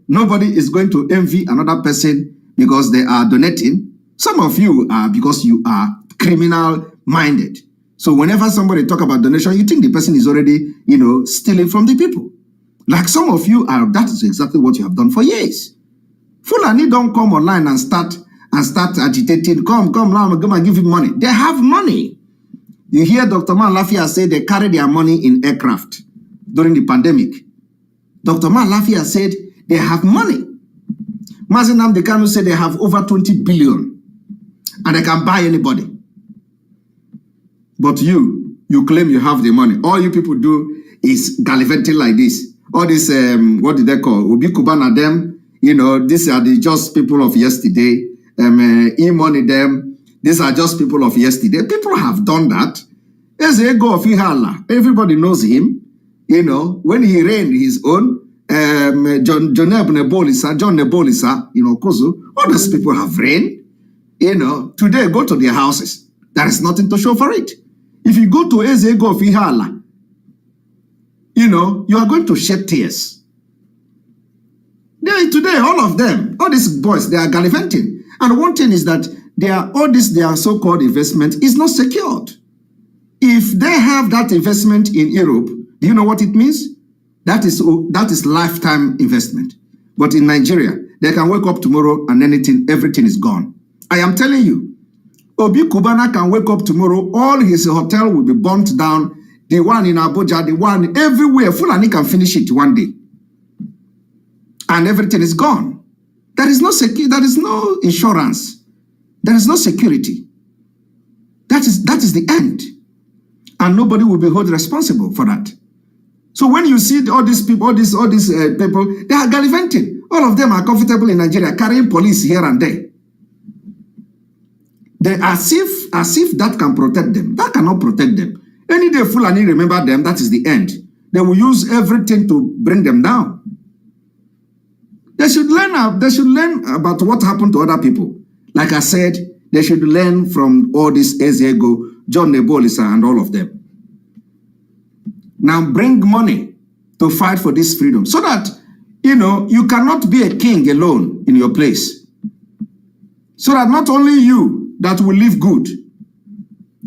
nobody is going to envy another person because they are donating. Some of you are because you are criminal-minded. So whenever somebody talk about donation, you think the person is already, stealing from the people. Like some of you are, that is exactly what you have done for years. Fulani don't come online and start agitating. Come now, I'm going to give you money. They have money. You hear Dr. Man Lafia say they carry their money in aircraft during the pandemic. Dr. Man Lafia said they have money. Mazi Simon Ekpa said they have over 20 billion and they can buy anybody. But you claim you have the money. All you people do is gallivanting like this. All this, what did they call? Obi Kubana them. These are just people of yesterday. E-money them. These are just people of yesterday. People have done that. As a go of Ihala, everybody knows him. When he reigned his own, John Nebolisa, Kozu, all those people have reigned. Today go to their houses. There is nothing to show for it. If you go to Ezego of Ihala, you are going to shed tears. Today, all of them, all these boys, they are gallivanting. And one thing is that their so-called investment is not secured. If they have that investment in Europe, do you know what it means? That is lifetime investment. But in Nigeria, they can wake up tomorrow and everything is gone. I am telling you, Obi Kubana can wake up tomorrow, all his hotel will be burnt down, the one in Abuja, the one everywhere, Fulani can finish it one day. And everything is gone. There is no insurance. There is no security. That is the end. And nobody will be held responsible for that. So when you see all these people, all these people, they are gallivanting. All of them are comfortable in Nigeria, carrying police here and there. They as if that can protect them. That cannot protect them. Any day Fulani remember them, that is the end. They will use everything to bring them down. They should learn about what happened to other people. Like I said, they should learn from all this Ezego, John Nebolisa, and all of them. Now bring money to fight for this freedom so that, you cannot be a king alone in your place. So that not only you that will live good,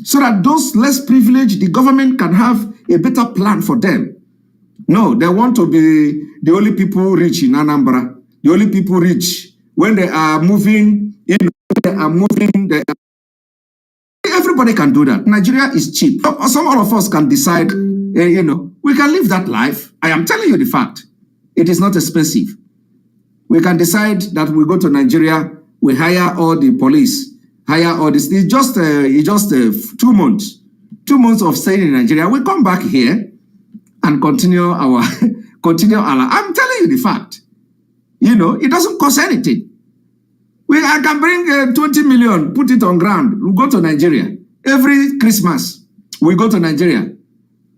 so that those less privileged, the government can have a better plan for them. No, they want to be the only people rich in Anambra, the only people rich. When they are moving, everybody can do that. Nigeria is cheap. Some of us can decide, we can live that life. I am telling you the fact. It is not expensive. We can decide that we go to Nigeria, we hire all the police, hire all this. It's just 2 months. 2 months of staying in Nigeria. We come back here and continue our I'm telling you the fact. It doesn't cost anything. I can bring 20 million, put it on ground. We go to Nigeria. Every Christmas, we go to Nigeria.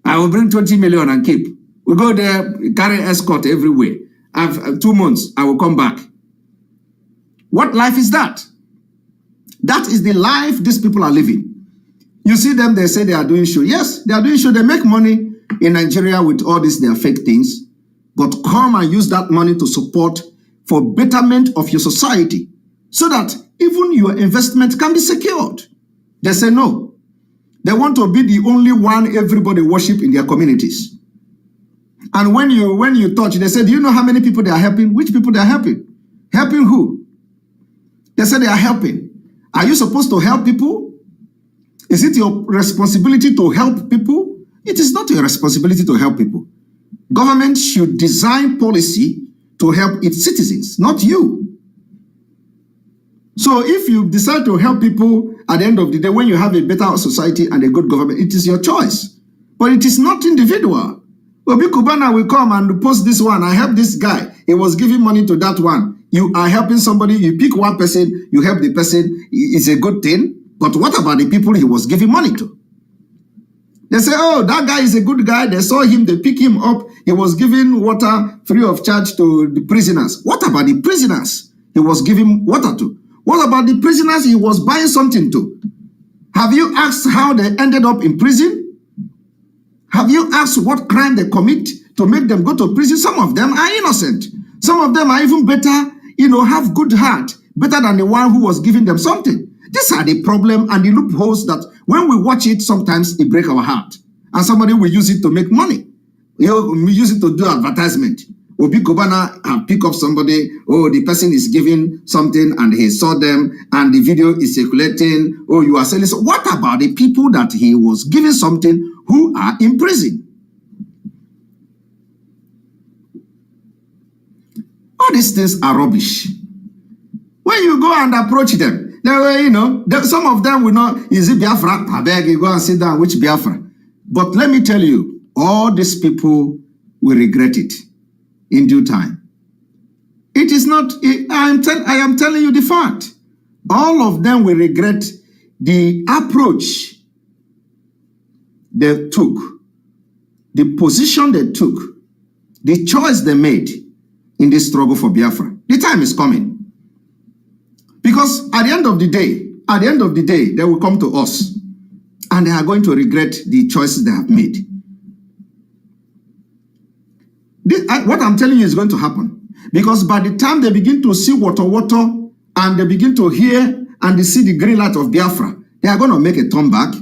I will bring 20 million and keep. We go there, carry escort everywhere. After 2 months, I will come back. What life is that? That is the life these people are living. You see them, they say they are doing show. Yes, they are doing show. They make money in Nigeria with all these their fake things. But come and use that money to support for betterment of your society so that even your investment can be secured. They say no. They want to be the only one everybody worship in their communities. And when you touch, they say, do you know how many people they are helping? Which people they are helping? Helping who? They say they are helping. Are you supposed to help people? Is it your responsibility to help people? It is not your responsibility to help people. Government should design policy to help its citizens, not you. So if you decide to help people at the end of the day, when you have a better society and a good government, it is your choice. But it is not individual. Obi Kubana will come and post this one. I help this guy. He was giving money to that one. You are helping somebody. You pick one person. You help the person. It's a good thing. But what about the people he was giving money to? They say, oh, that guy is a good guy. They saw him. They pick him up. He was giving water free of charge to the prisoners. What about the prisoners he was giving water to? What about the prisoners he was buying something to? Have you asked how they ended up in prison? Have you asked what crime they commit to make them go to prison? Some of them are innocent. Some of them are even better, have good heart, better than the one who was giving them something. These are the problem and the loopholes that when we watch it, sometimes it breaks our heart. And somebody will use it to make money. We use it to do advertisement. Obi Kobana have pick up somebody, the person is giving something and he saw them and the video is circulating, you are selling. So what about the people that he was giving something who are in prison? All these things are rubbish. When you go and approach them, some of them will not, is it Biafra? I beg you, go and sit down, which Biafra? But let me tell you, all these people will regret it in due time. It is not, I am telling you the fact. All of them will regret the approach they took, the position they took, the choice they made in this struggle for Biafra. The time is coming. Because at the end of the day, they will come to us and they are going to regret the choices they have made. What I'm telling you is going to happen. Because by the time they begin to see water, and they begin to hear and they see the green light of Biafra, they are going to make a turn back.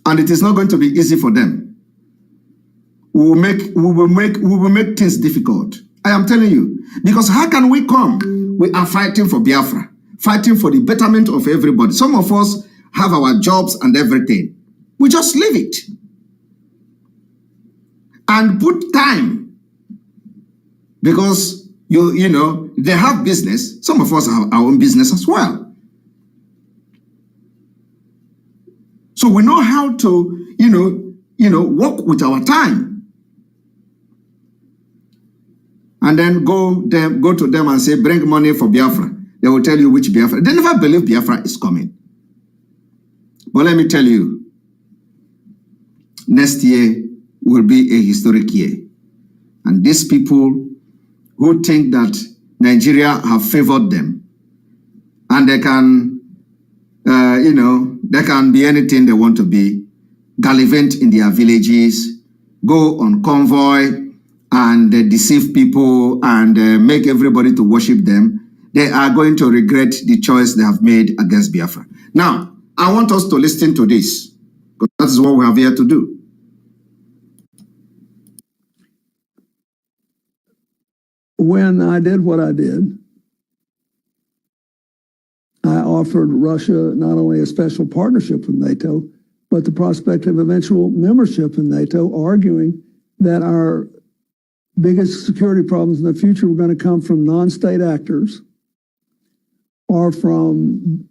And it is not going to be easy for them. We will make things difficult. I am telling you. Because how can we come? We are fighting for Biafra, fighting for the betterment of everybody. Some of us have our jobs and everything. We just leave it. And put time. Because, they have business. Some of us have our own business as well. So we know how to, work with our time. And then go to them and say, bring money for Biafra. They will tell you which Biafra. They never believe Biafra is coming. But let me tell you, next year will be a historic year. And these people who think that Nigeria have favored them and they can, they can be anything they want to be, gallivant in their villages, go on convoy, and deceive people and make everybody to worship them, they are going to regret the choice they have made against Biafra. Now, I want us to listen to this, because that is what we have here to do. When I did what I did, I offered Russia not only a special partnership with NATO, but the prospect of eventual membership in NATO, arguing that our biggest security problems in the future were going to come from non-state actors or from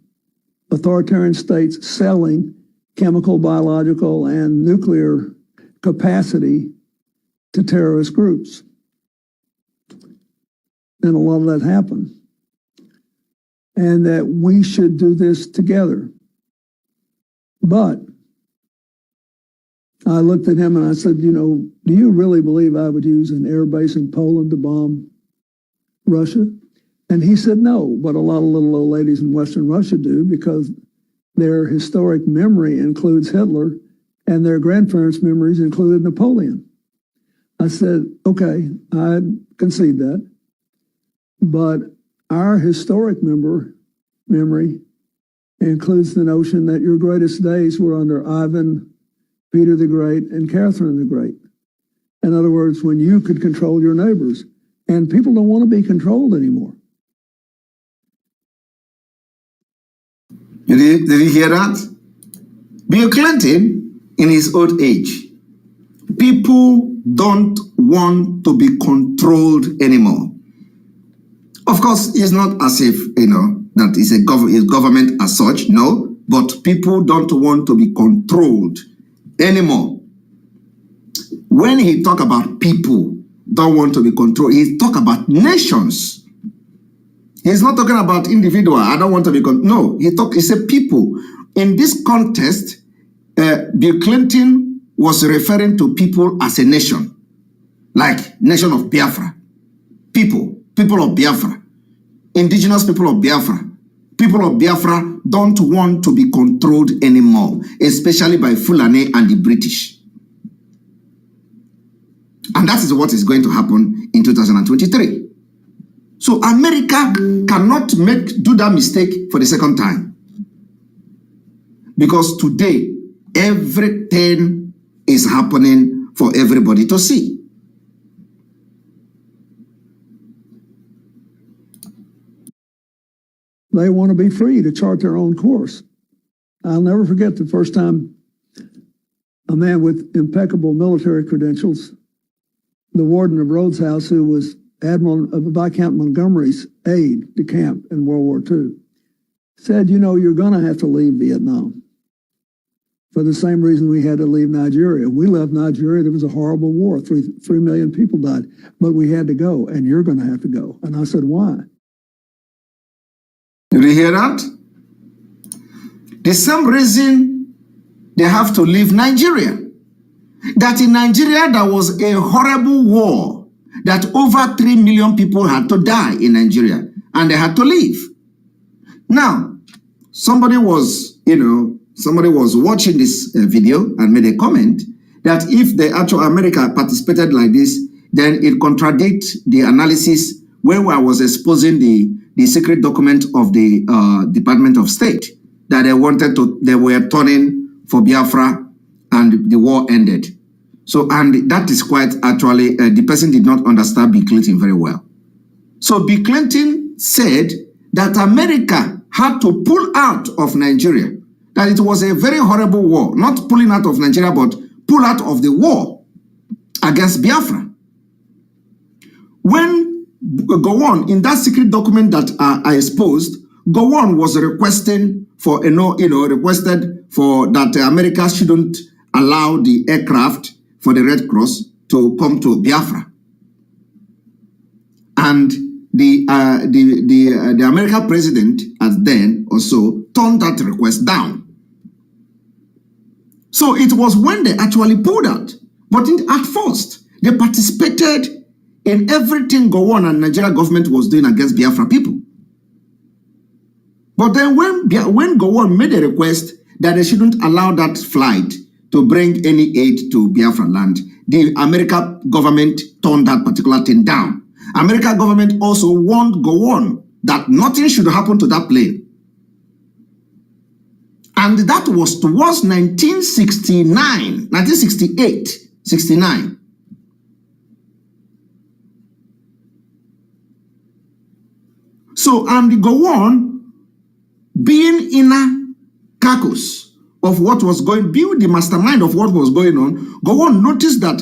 authoritarian states selling chemical, biological, and nuclear capacity to terrorist groups. And a lot of that happened. And that we should do this together. But I looked at him and I said, do you really believe I would use an air base in Poland to bomb Russia? And he said, no, but a lot of little old ladies in Western Russia do, because their historic memory includes Hitler and their grandparents' memories included Napoleon. I said, okay, I concede that. But our historic memory includes the notion that your greatest days were under Ivan, Peter the Great, and Catherine the Great. In other words, when you could control your neighbors. And people don't want to be controlled anymore. Did you hear that? Bill Clinton, in his old age, people don't want to be controlled anymore. Of course, it's not as if, that is a government as such, no, but people don't want to be controlled anymore. When he talk about people don't want to be controlled, he talk about nations. He's not talking about individual. I don't want to be no. He said people. In this context, Bill Clinton was referring to people as a nation, like nation of Biafra, people of Biafra, indigenous people of Biafra, people of Biafra don't want to be controlled anymore, especially by Fulani and the British. And that is what is going to happen in 2023. So America cannot do that mistake for the second time. Because today, everything is happening for everybody to see. They want to be free to chart their own course. I'll never forget the first time a man with impeccable military credentials, the warden of Rhodes House, who was Admiral of Viscount Montgomery's aide de camp in World War II, said, you know, you're going to have to leave Vietnam. For the same reason we had to leave Nigeria. We left Nigeria, there was a horrible war, 3 million people died, but we had to go, and you're going to have to go. And I said, why? Did you hear that? The same reason they have to leave Nigeria. That in Nigeria, there was a horrible war that over 3 million people had to die in Nigeria, and they had to leave. Now, somebody was watching this video and made a comment that if the actual America participated like this, then it contradicts the analysis where I was exposing the secret document of the Department of State that they were turning for Biafra and the war ended. So, and that is quite actually, the person did not understand Bill Clinton very well. So Bill Clinton said that America had to pull out of Nigeria, that it was a very horrible war, not pulling out of Nigeria, but pull out of the war against Biafra. When Gowon, in that secret document that I exposed, Gowon was requesting for, requested for that America shouldn't allow the aircraft for the Red Cross to come to Biafra. And the American president as then also turned that request down. So it was when they actually pulled out. But at first, they participated in everything Gowon and Nigeria government was doing against Biafra people. But then when Gowon made a request that they shouldn't allow that flight to bring any aid to Biafra land, the American government turned that particular thing down. American government also warned Gowon that nothing should happen to that plane. And that was towards 1968, 69. So, and Gowon, being in a carcass of what was going, being the mastermind of what was going on, Gowon noticed that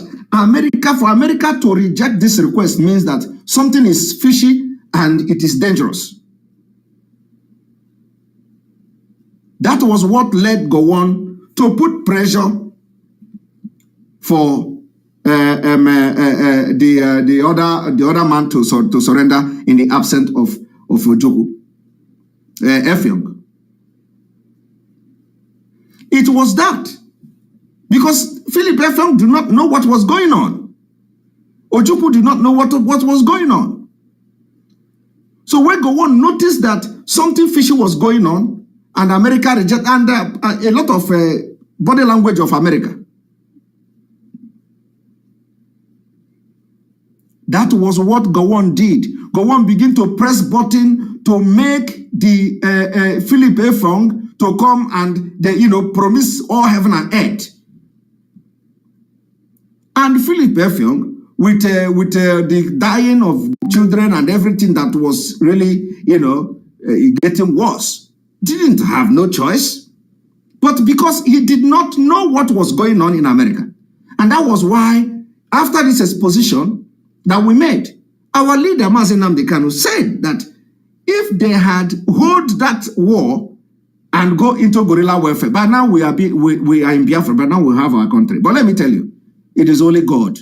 for America to reject this request means that something is fishy and it is dangerous. That was what led Gowon to put pressure for the other man to surrender in the absence of Ojukwu, Effiong. It was that because Philip Effiong did not know what was going on. Ojukwu did not know what was going on. So when Gowon noticed that something fishy was going on, and America rejected, and a lot of body language of America. That was what Gowon did. Gowon began to press button to make the Philip Effiong to come and promise all heaven and earth. And Philip Effiong, with the dying of children and everything that was really getting worse, didn't have no choice, but because he did not know what was going on in America. And that was why, after this exposition that we made, our leader, Mazi Simon Ekpa, said that if they had hold that war and go into guerrilla warfare, but now we are in Biafra, but now we have our country. But let me tell you, it is only God.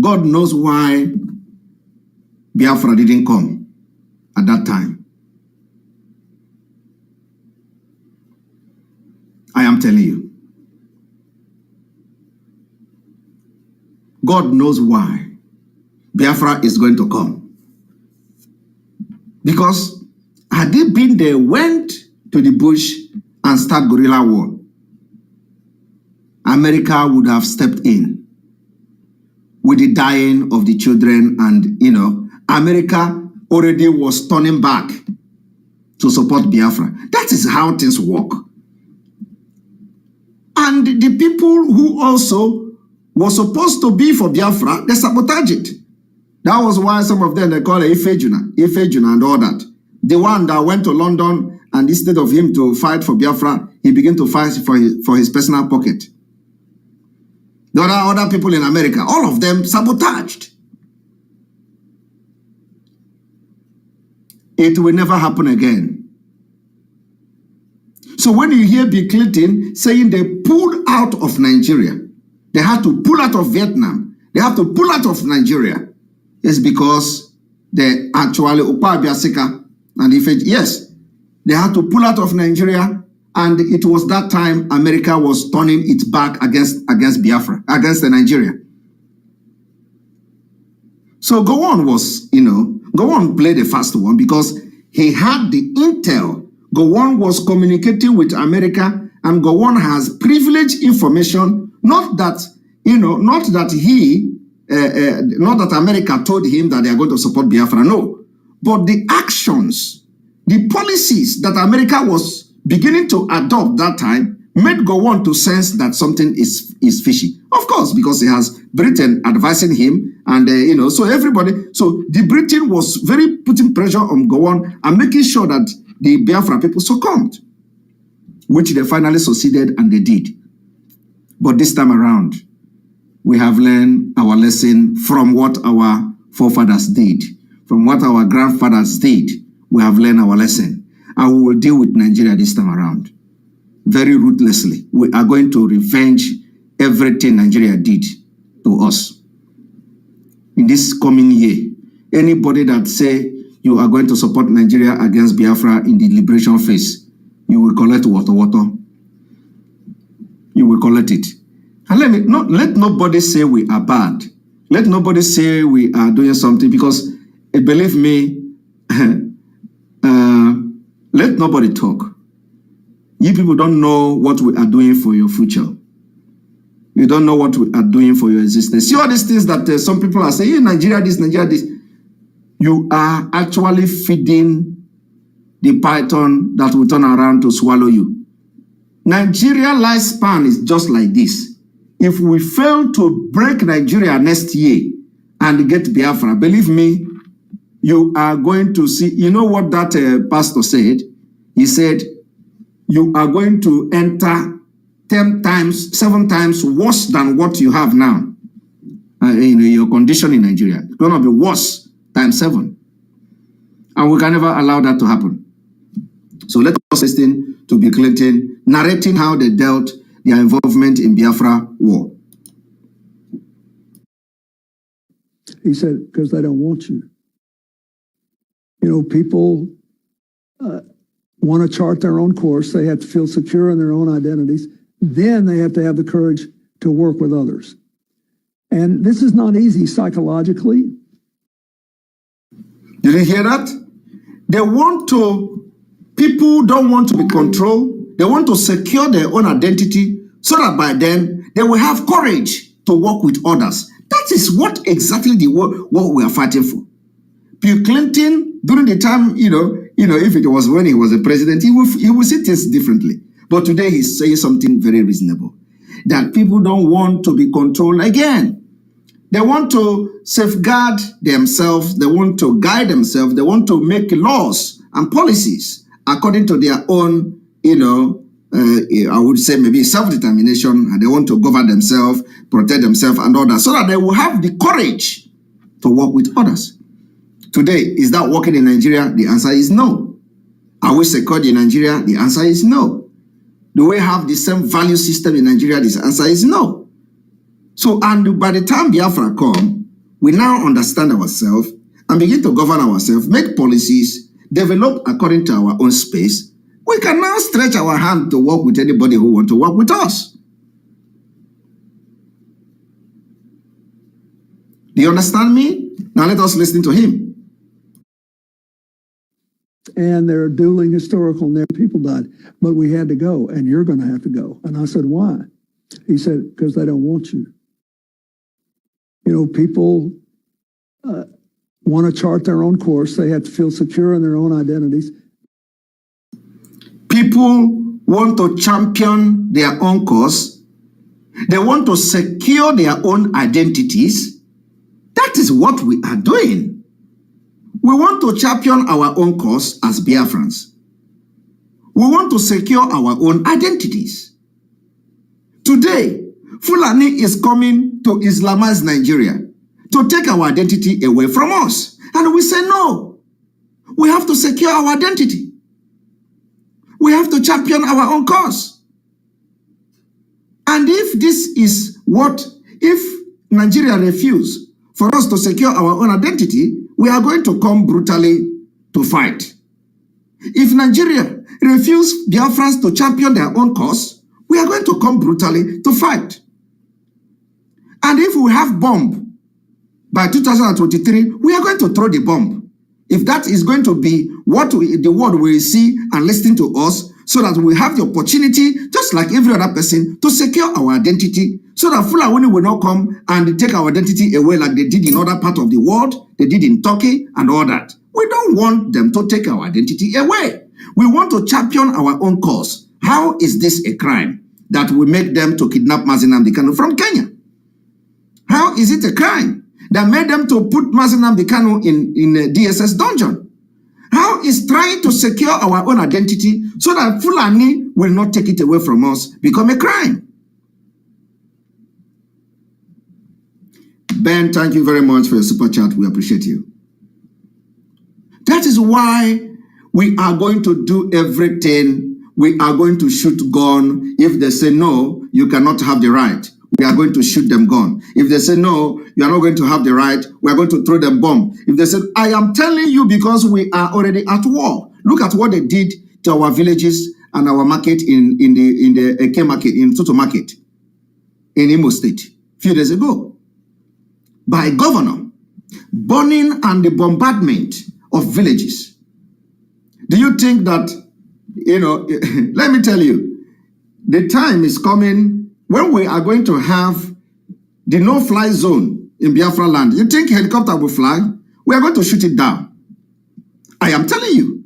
God knows why Biafra didn't come at that time. I am telling you. God knows why Biafra is going to come. Because Had they been there, went to the bush and start guerrilla war, America would have stepped in with the dying of the children, and America already was turning back to support Biafra. That is how things work. And the people who also were supposed to be for Biafra, they sabotage it. That was why some of them, they call it Ifejuna and all that. The one that went to London, and instead of him to fight for Biafra, he began to fight for his personal pocket. There are other people in America, all of them sabotaged. It will never happen again. So when you hear Bill Clinton saying they pulled out of Nigeria, they had to pull out of Vietnam, they have to pull out of Nigeria, it's because they actually, and yes, they had to pull out of Nigeria, and it was that time America was turning its back against Biafra, against Nigeria. So Gowon was, Gowon played the first one because he had the intel. Gowon was communicating with America, and Gowon has privileged information, not that America told him that they are going to support Biafra, no. But the actions, the policies that America was beginning to adopt that time made Gowon to sense that something is fishy. Of course, because he has Britain advising him, and so everybody, so the Britain was very putting pressure on Gowon and making sure that the Biafra people succumbed, which they finally succeeded, and they did. But this time around, we have learned our lesson from what our forefathers did, from what our grandfathers did. We have learned our lesson, and we will deal with Nigeria this time around very ruthlessly. We are going to revenge everything Nigeria did to us in this coming year. Anybody that say you are going to support Nigeria against Biafra in the liberation phase, you will collect water. You will collect it. And let nobody say we are bad. Let nobody say we are doing something, because believe me, let nobody talk. You people don't know what we are doing for your future. You don't know what we are doing for your existence. See all these things that some people are saying, Nigeria this, Nigeria this. You are actually feeding the python that will turn around to swallow you. Nigeria lifespan is just like this. If we fail to break Nigeria next year and get Biafra, believe me, you are going to see, you know what that pastor said? He said, you are going to enter 10 times, 7 times worse than what you have now. In your condition in Nigeria. It's going to be worse times 7. And we can never allow that to happen. So let us listen to Bill Clinton narrating how they dealt their involvement in Biafra war. He said, because they don't want you. People want to chart their own course. They have to feel secure in their own identities. Then they have to have the courage to work with others. And this is not easy psychologically. Did you hear that? People don't want to be controlled. They want to secure their own identity so that by then they will have courage to work with others. That is what exactly what we are fighting for. Bill Clinton, during the time, if it was when he was a president, he will see things differently. But today he's saying something very reasonable, that people don't want to be controlled again. They want to safeguard themselves. They want to guide themselves. They want to make laws and policies according to their own, I would say maybe self-determination, and they want to govern themselves, protect themselves and all that, so that they will have the courage to work with others. Today, is that working in Nigeria? The answer is no. Are we secured in Nigeria? The answer is no. Do we have the same value system in Nigeria? The answer is no. So, and by the time Biafra come, we now understand ourselves and begin to govern ourselves, make policies, develop according to our own space. We can now stretch our hand to work with anybody who wants to work with us. Do you understand me? Now let us listen to him. and they're dueling historical, and their people died. But we had to go, and you're going to have to go. And I said, why? He said, because they don't want you. You know, people want to chart their own course. They have to feel secure in their own identities. People want to champion their own cause. They want to secure their own identities. That is what we are doing. We want to champion our own cause as Biafrans. We want to secure our own identities. Today, Fulani is coming to Islamize Nigeria to take our identity away from us. And we say no. We have to secure our identity. We have to champion our own cause. And if this is if Nigeria refuses for us to secure our own identity, we are going to come brutally to fight. If Nigeria refuses Biafrans to champion their own cause, we are going to come brutally to fight. And if we have bomb by 2023, we are going to throw the bomb. If that is going to be what the world will see and listen to us, so that we have the opportunity, just like every other person, to secure our identity, so that Fulani will not come and take our identity away like they did in other parts of the world, they did in Turkey and all that. We don't want them to take our identity away. We want to champion our own cause. How is this a crime that we make them to kidnap Mazi Simon Ekpa from Kenya? How is it a crime that made them to put Mazi Simon Ekpa in a DSS dungeon? How is trying to secure our own identity so that Fulani will not take it away from us become a crime? Ben, thank you very much for your super chat. We appreciate you. That is why we are going to do everything. We are going to shoot gun. If they say no, you cannot have the right, we are going to shoot them gun. If they say no, you are not going to have the right, we are going to throw them bomb. If they say, I am telling you because we are already at war. Look at what they did to our villages and our market in the Eke market, in Toto market, in Imo State, a few days ago. By governor, burning and the bombardment of villages. Do you think that, let me tell you, the time is coming when we are going to have the no-fly zone in Biafra land. You think helicopter will fly? We are going to shoot it down. I am telling you.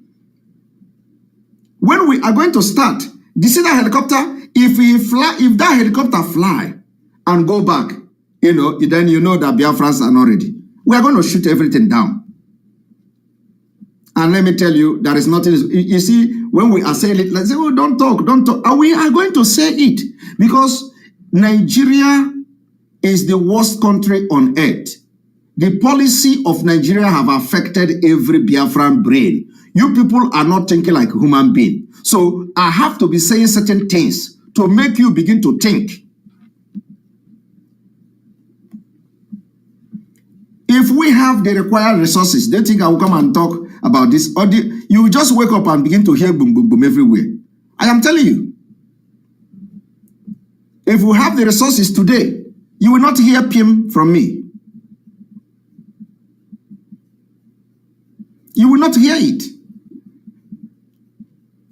When we are going to start, see that helicopter, if that helicopter fly and go back, then you know that Biafrans are not ready. We are going to shoot everything down. And let me tell you, there is nothing. You see, when we are saying it, let's say, oh, don't talk. And we are going to say it because Nigeria is the worst country on earth. The policy of Nigeria have affected every Biafran brain. You people are not thinking like human beings. So I have to be saying certain things to make you begin to think. If we have the required resources, they think I will come and talk about this. Or you will just wake up and begin to hear boom, boom, boom everywhere. I am telling you. If we have the resources today, you will not hear PIM from me. You will not hear it.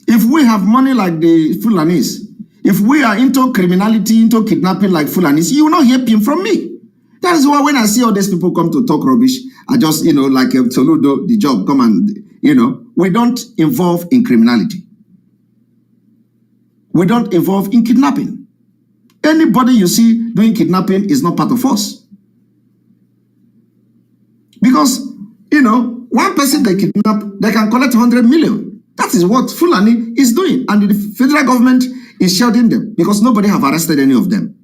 If we have money like the Fulanis, if we are into criminality, into kidnapping like Fulanis, you will not hear PIM from me. That is why when I see all these people come to talk rubbish, I just, like Toludo, the job, come and, we don't involve in criminality. We don't involve in kidnapping. Anybody you see doing kidnapping is not part of us. Because, one person they kidnap, they can collect 100 million. That is what Fulani is doing. And the federal government is shielding them because nobody have arrested any of them.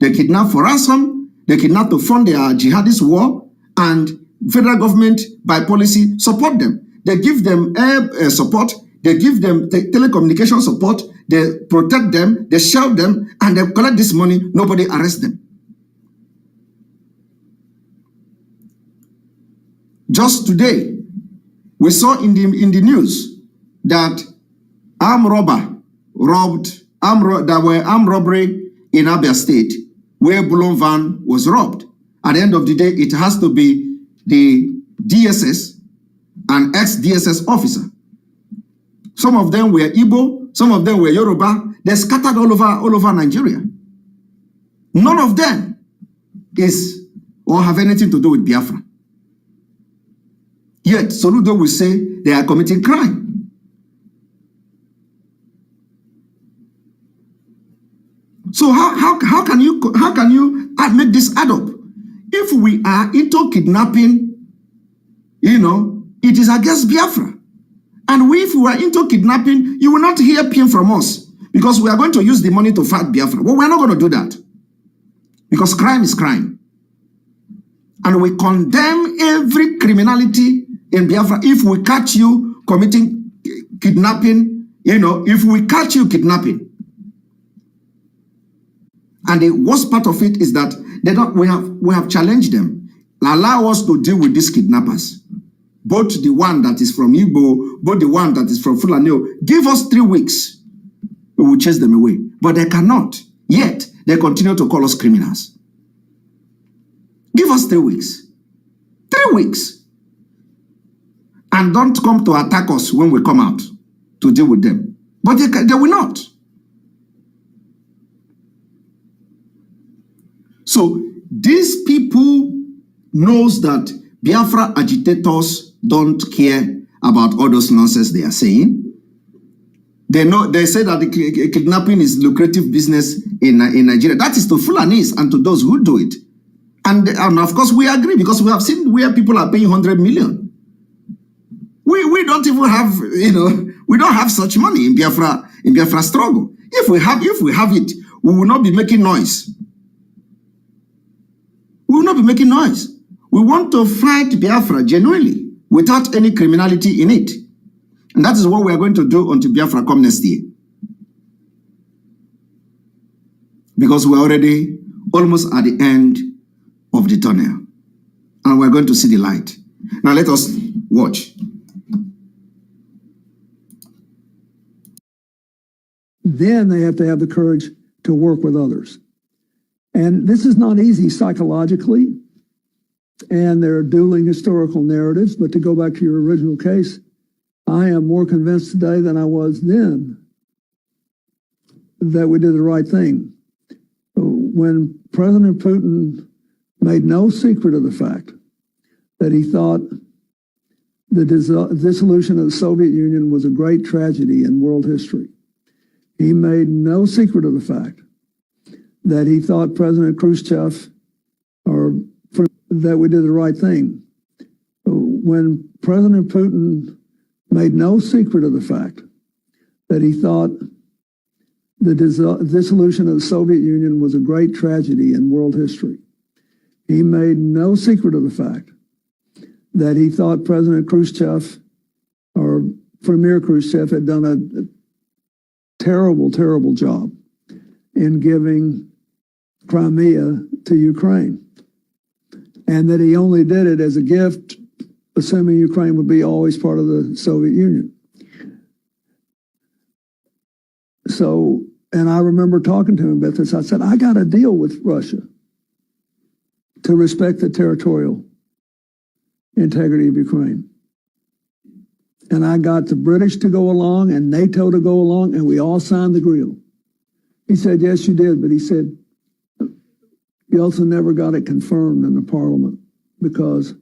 They kidnap for ransom. They kidnap to fund their jihadist war, and federal government, by policy, support them. They give them air support, they give them telecommunication support, they protect them, they shield them, and they collect this money, nobody arrests them. Just today, we saw in the news that armed robbery in Abia State, where Bulon van was robbed. At the end of the day, it has to be the DSS, an ex-DSS officer, Some of them were Igbo, some of them were Yoruba. They're scattered all over Nigeria. None of them is or have anything to do with Biafra. Yet Soludo will say they are committing crime. So how can you make this add up? If we are into kidnapping, it is against Biafra. And if we are into kidnapping, you will not hear pin from us because we are going to use the money to fight Biafra. Well, we're not going to do that because crime is crime. And we condemn every criminality in Biafra. If we catch you committing kidnapping, if we catch you kidnapping. And the worst part of it is that we have challenged them. Allow us to deal with these kidnappers. Both the one that is from Igbo, both the one that is from Fulani. Give us 3 weeks. We will chase them away. But they cannot. Yet, they continue to call us criminals. Give us 3 weeks. 3 weeks. And don't come to attack us when we come out to deal with them. But they will not. So, these people knows that Biafra agitators don't care about all those nonsense they are saying. They say that the kidnapping is lucrative business in Nigeria. That is to Fulanis and to those who do it. And of course we agree because we have seen where people are paying 100 million. We don't even have, we don't have such money in Biafra struggle. If we have it, we will not be making noise. We will not be making noise. We want to fight Biafra genuinely, without any criminality in it. And that is what we are going to do until Biafra comes next year. Because we're already almost at the end of the tunnel. And we're going to see the light. Now let us watch. Then they have to have the courage to work with others. And this is not easy psychologically. And there are dueling historical narratives, but to go back to your original case, I am more convinced today than I was then that we did the right thing. When President Putin made no secret of the fact that he thought the dissolution of the Soviet Union was a great tragedy in world history, he made no secret of the fact that he thought President Khrushchev that we did the right thing. When President Putin made no secret of the fact that he thought the dissolution of the Soviet Union was a great tragedy in world history. He made no secret of the fact that he thought President Khrushchev or Premier Khrushchev had done a terrible, terrible job in giving Crimea to Ukraine. And that he only did it as a gift, assuming Ukraine would be always part of the Soviet Union. So, and I remember talking to him about this. I said, I got a deal with Russia to respect the territorial integrity of Ukraine. And I got the British to go along and NATO to go along, and we all signed the deal. He said, yes, you did. But he said, Yeltsin never got it confirmed in the parliament because,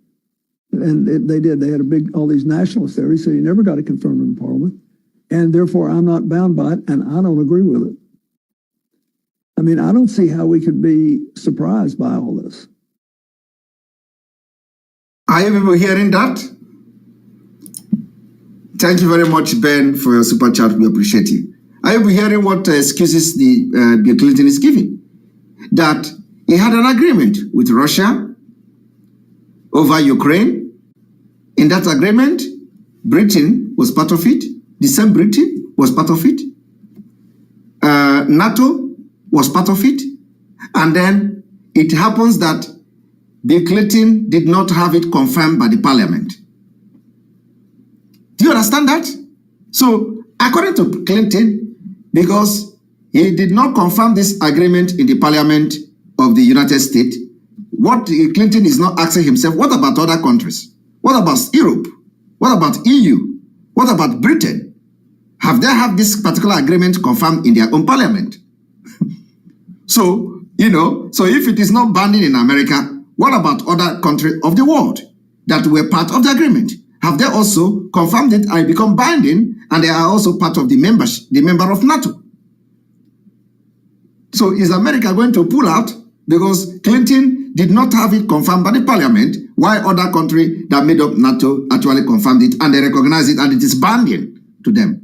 they did, they had all these nationalists there. He said he never got it confirmed in the parliament, and therefore I'm not bound by it, and I don't agree with it. I mean, I don't see how we could be surprised by all this. Are you people hearing that? Thank you very much, Ben, for your super chat. We appreciate it. Are you hearing what excuses Bill Clinton is giving? That he had an agreement with Russia over Ukraine. In that agreement, Britain was part of it. The same Britain was part of it. NATO was part of it. And then it happens that Bill Clinton did not have it confirmed by the parliament. Do you understand that? So, according to Clinton, because he did not confirm this agreement in the parliament of the United States, what Clinton is not asking himself, what about other countries? What about Europe? What about EU? What about Britain? have they had this particular agreement confirmed in their own parliament? So, so if it is not binding in America, what about other countries of the world that were part of the agreement? Have they also confirmed it and become binding, and they are also part of the member of NATO? So is America going to pull out because Clinton did not have it confirmed by the parliament, while other countries that made up NATO actually confirmed it and they recognize it and it is binding to them?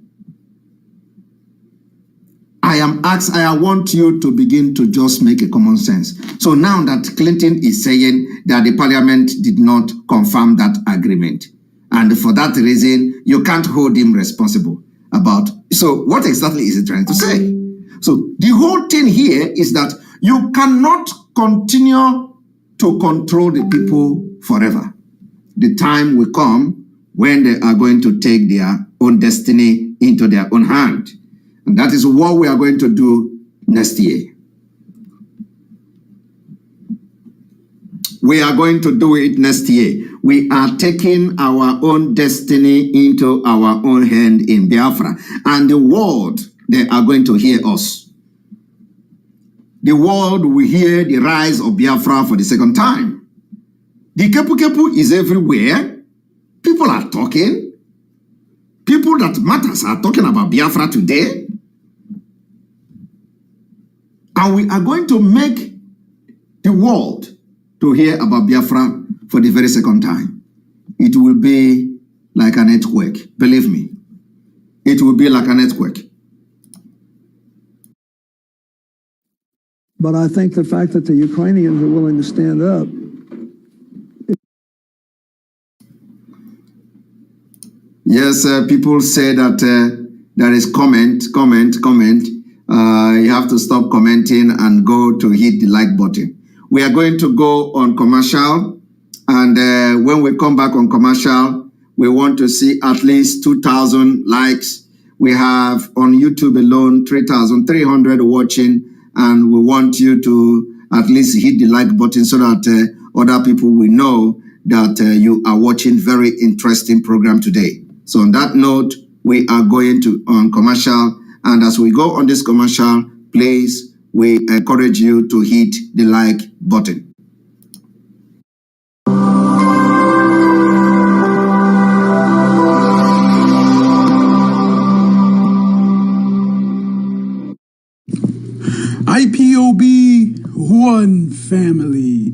I want you to begin to just make a common sense. So now that Clinton is saying that the parliament did not confirm that agreement, and for that reason, you can't hold him responsible about. So what exactly is he trying to say? So the whole thing here is that you cannot continue to control the people forever. The time will come when they are going to take their own destiny into their own hand. And that is what we are going to do next year. We are going to do it next year. We are taking our own destiny into our own hand in Biafra. And the world, they are going to hear us. The world will hear the rise of Biafra for the second time. The kepu is everywhere. People are talking. People that matters are talking about Biafra today. And we are going to make the world to hear about Biafra for the very second time. It will be like an earthquake. Believe me. It will be like an earthquake. But I think the fact that the Ukrainians are willing to stand up. Yes, people say that there is comment. You have to stop commenting and go to hit the like button. We are going to go on commercial, and when we come back on commercial, we want to see at least 2,000 likes. We have on YouTube alone 3,300 watching, and we want you to at least hit the like button so that other people will know that you are watching very interesting program today. So on that note, we are going to on commercial, and as we go on this commercial, please, we encourage you to hit the like button. IPOB, one family.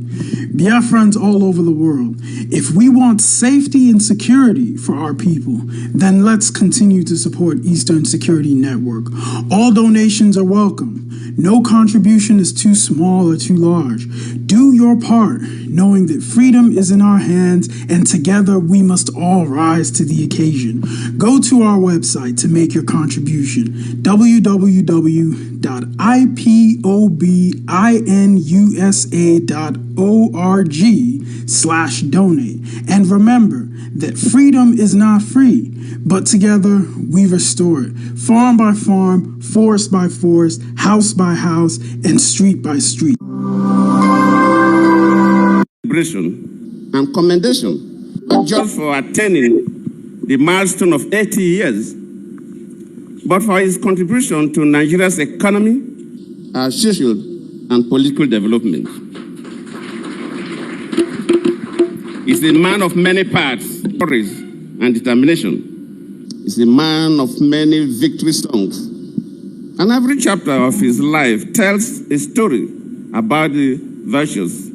Biafrans all over the world. If we want safety and security for our people, then let's continue to support Eastern Security Network. All donations are welcome. No contribution is too small or too large. Do your part, knowing that freedom is in our hands, and together we must all rise to the occasion. Go to our website to make your contribution, www.ipobinUSA.org/donate. And remember that freedom is not free, but together we restore it, farm by farm, forest by forest, house by house, and street by street. Celebration and commendation, not just for attaining the milestone of 80 years, but for his contribution to Nigeria's economy, social and political development. He's a man of many parts, courage and determination. He's a man of many victory songs. And every chapter of his life tells a story about the virtues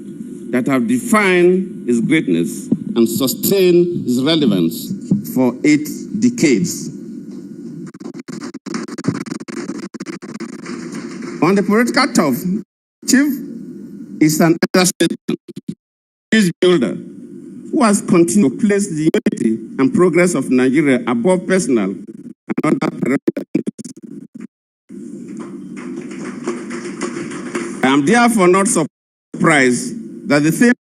that have defined his greatness and sustained his relevance for 8 decades. On the political turf, Chief is an understatement, peace builder who has continued to place the unity and progress of Nigeria above personal and other prerogative. I am therefore not surprised that the theme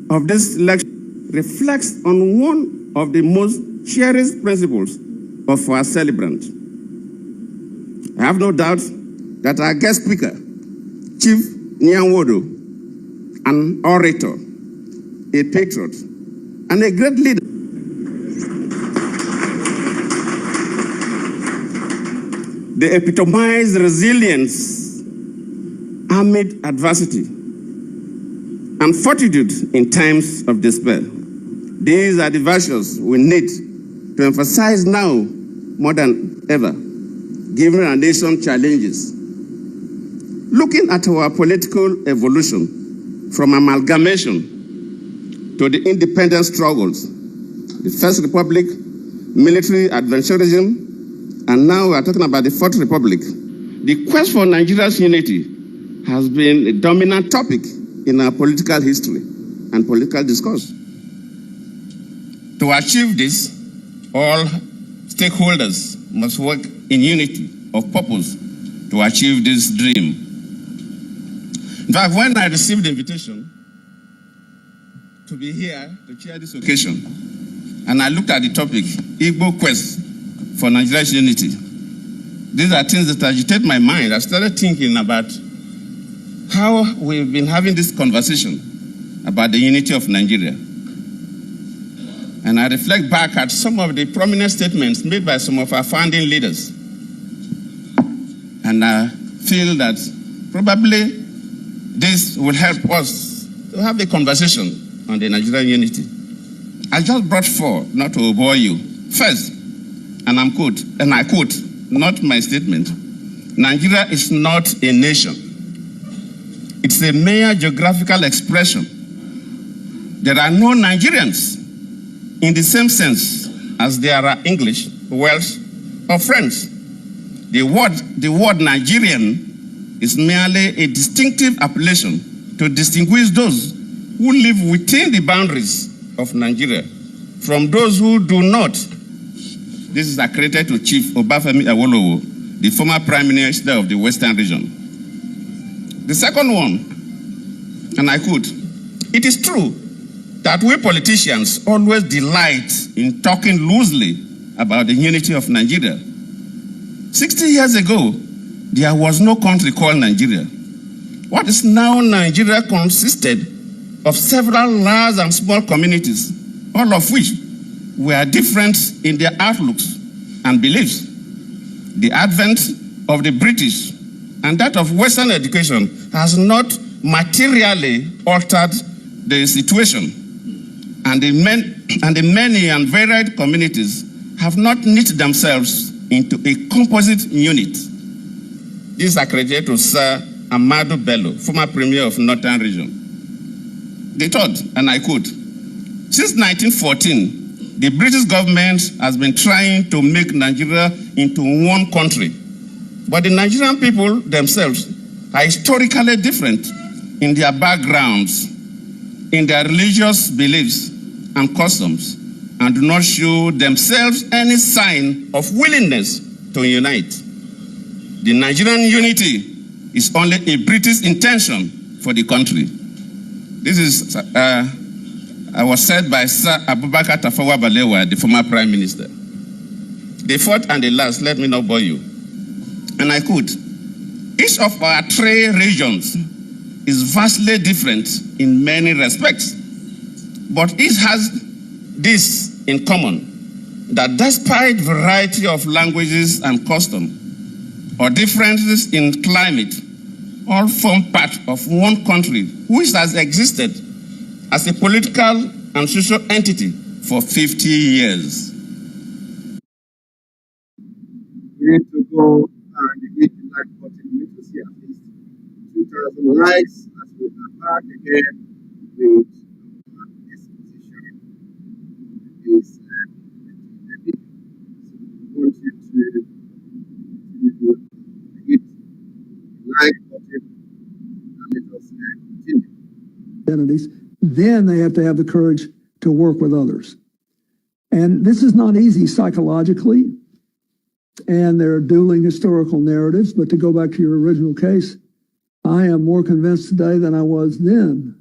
of this lecture reflects on one of the most cherished principles of our celebrant. I have no doubt that our guest speaker, Chief Nyanwodo, an orator, a patriot, and a great leader, They epitomize resilience amid adversity and fortitude in times of despair. These are the virtues we need to emphasize now more than ever, given our nation's challenges. Looking at our political evolution from amalgamation to the independence struggles, the First Republic, military adventurism, and now we are talking about the Fourth Republic. The quest for Nigeria's unity has been a dominant topic in our political history and political discourse. To achieve this, all stakeholders must work in unity of purpose to achieve this dream. In fact, when I received the invitation to be here to chair this occasion, and I looked at the topic, Igbo Quest for Nigeria's Unity, these are things that agitate my mind. I started thinking about how we've been having this conversation about the unity of Nigeria. And I reflect back at some of the prominent statements made by some of our founding leaders. And I feel that probably this will help us to have a conversation on the Nigerian unity. I just brought four, not to bore you. First, and I quote, not my statement, Nigeria is not a nation. It's a mere geographical expression. There are no Nigerians in the same sense as there are English, Welsh, or French. The word Nigerian is merely a distinctive appellation to distinguish those who live within the boundaries of Nigeria from those who do not. This is accredited to Chief Obafemi Awolowo, the former Prime Minister of the Western region. The second one, and I quote, it is true that we politicians always delight in talking loosely about the unity of Nigeria. 60 years ago, there was no country called Nigeria. What is now Nigeria consisted of several large and small communities, all of which were different in their outlooks and beliefs. The advent of the British and that of Western education has not materially altered the situation, and the many and varied communities have not knit themselves into a composite unit. This is accredited to Sir Amadu Bello, former Premier of Northern Region. The third, and I quote, since 1914, the British government has been trying to make Nigeria into one country. But the Nigerian people themselves are historically different in their backgrounds, in their religious beliefs and customs, and do not show themselves any sign of willingness to unite. The Nigerian unity is only a British intention for the country. This is was said by Sir Abubakar Tafawa Balewa, the former Prime Minister. The fourth and the last, let me not bore you. And I quote, each of our three regions is vastly different in many respects, but each has this in common, that despite variety of languages and customs, or differences in climate, all form part of one country which has existed as a political and social entity for 50 years. We need to go and hit the like button. We need to see at least 2,000 likes as we are back again with this position. This video. So we want you to hit the like button and let us continue. Identities. Then they have to have the courage to work with others. And this is not easy psychologically. And there are dueling historical narratives. But to go back to your original case, I am more convinced today than I was then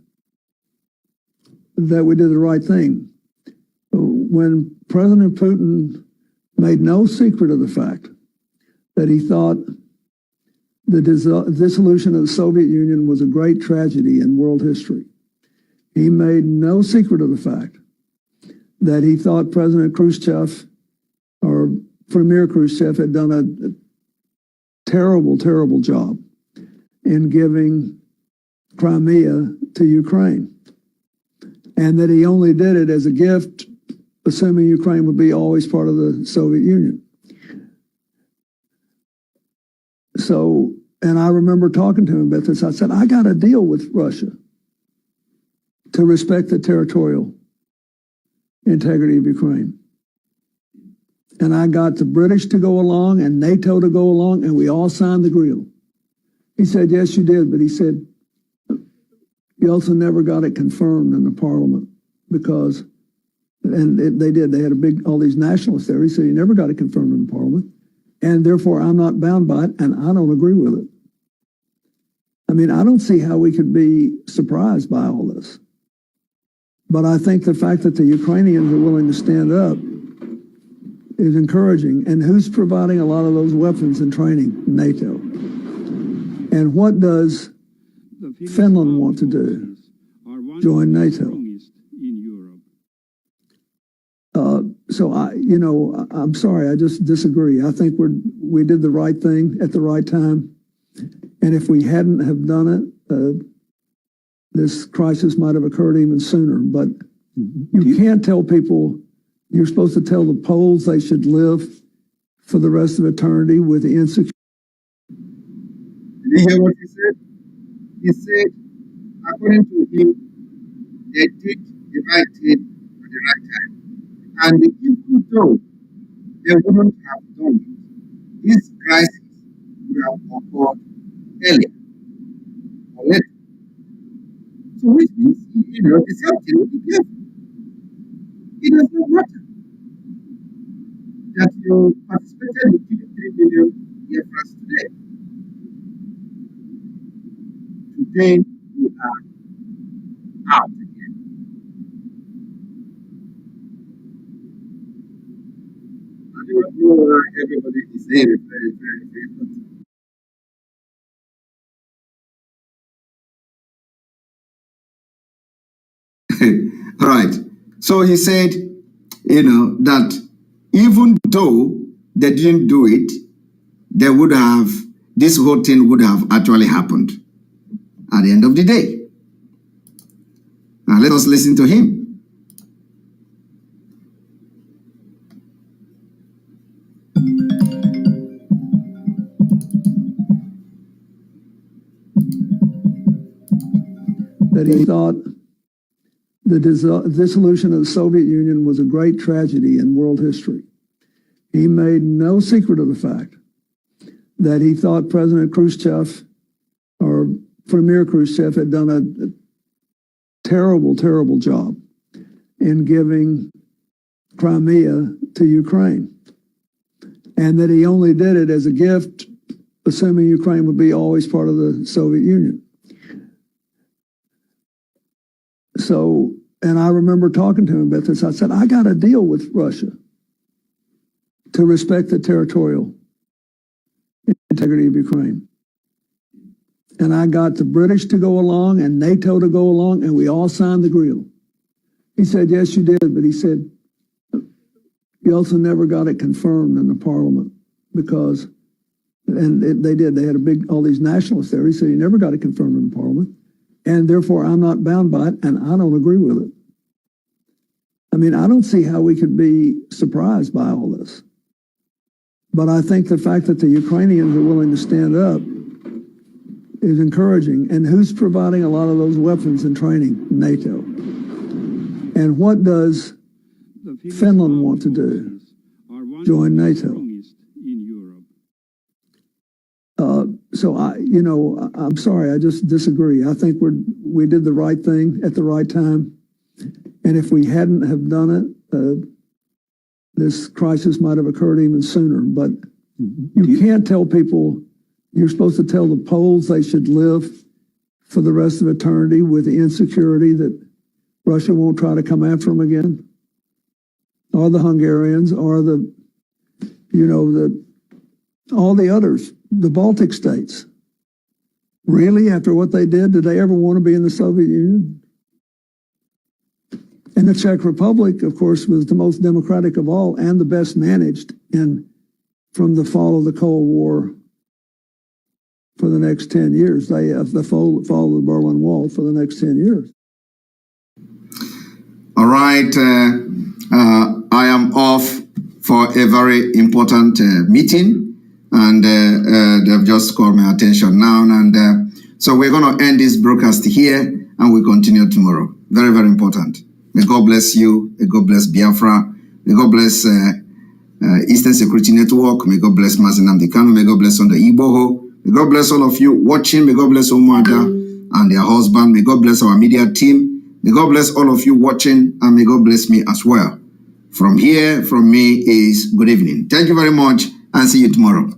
that we did the right thing. When President Putin made no secret of the fact that he thought the dissolution of the Soviet Union was a great tragedy in world history. He made no secret of the fact that he thought President Khrushchev or Premier Khrushchev had done terrible, terrible job in giving Crimea to Ukraine, and that he only did it as a gift, assuming Ukraine would be always part of the Soviet Union. So, and I remember talking to him about this. I said, I got a deal with Russia to respect the territorial integrity of Ukraine. And I got the British to go along and NATO to go along, and we all signed the deal. He said, yes, you did. But he said, Yeltsin never got it confirmed in the parliament because, and they did, they had all these nationalists there. He said, he never got it confirmed in the parliament. And therefore, I'm not bound by it, and I don't agree with it. I mean, I don't see how we could be surprised by all this. But I think the fact that the Ukrainians are willing to stand up is encouraging. And who's providing a lot of those weapons and training? NATO. And what does Finland want to do? Join NATO. So I'm sorry, I just disagree. I think we did the right thing at the right time. And if we hadn't have done it, this crisis might have occurred even sooner. But you can't tell people, you're supposed to tell the Poles they should live for the rest of eternity with the insecurity. Did you hear what he said? He said, according to him, they did the right thing at the right time. And even though they wouldn't have done it, this crisis would have occurred earlier or later. So which means, the same thing will be Biafra. It does not matter that you participated in killing 3 million Biafrans today. Today, we are out again. I don't know why everybody is very, very, very, very good. Right. So he said, that even though they didn't do it, this whole thing would have actually happened at the end of the day. Now let us listen to him. That he thought the dissolution of the Soviet Union was a great tragedy in world history. He made no secret of the fact that he thought President Khrushchev or Premier Khrushchev had done a terrible, terrible job in giving Crimea to Ukraine, and that he only did it as a gift, assuming Ukraine would be always part of the Soviet Union. So, and I remember talking to him about this. I said, I got a deal with Russia to respect the territorial integrity of Ukraine. And I got the British to go along and NATO to go along, and we all signed the deal. He said, yes, you did. But he said, Yeltsin never got it confirmed in the parliament because, and they did, they had all these nationalists there. He said, he never got it confirmed in the parliament. And therefore, I'm not bound by it, and I don't agree with it. I mean, I don't see how we could be surprised by all this. But I think the fact that the Ukrainians are willing to stand up is encouraging. And who's providing a lot of those weapons and training? NATO. And what does Finland want to do? Join NATO. So I'm sorry, I just disagree. I think we did the right thing at the right time. And if we hadn't have done it, this crisis might have occurred even sooner. But you can't tell people, you're supposed to tell the Poles they should live for the rest of eternity with the insecurity that Russia won't try to come after them again, or the Hungarians, or all the others, the Baltic states. Really, after what they did they ever want to be in the Soviet Union? And the Czech Republic, of course, was the most democratic of all and the best managed from the fall of the Cold War for the next 10 years. They have to follow the Berlin Wall for the next 10 years. All right. I am off for a very important meeting, and they've just called my attention now. And so we're going to end this broadcast here, and we'll continue tomorrow. Very, very important. May God bless you. May God bless Biafra. May God bless Eastern Security Network. May God bless Mazi Simon Ekpa. May God bless on the Igboho. May God bless all of you watching. May God bless Umuada and their husband. May God bless our media team. May God bless all of you watching, and may God bless me as well. From here, from me is good evening. Thank you very much, and see you tomorrow.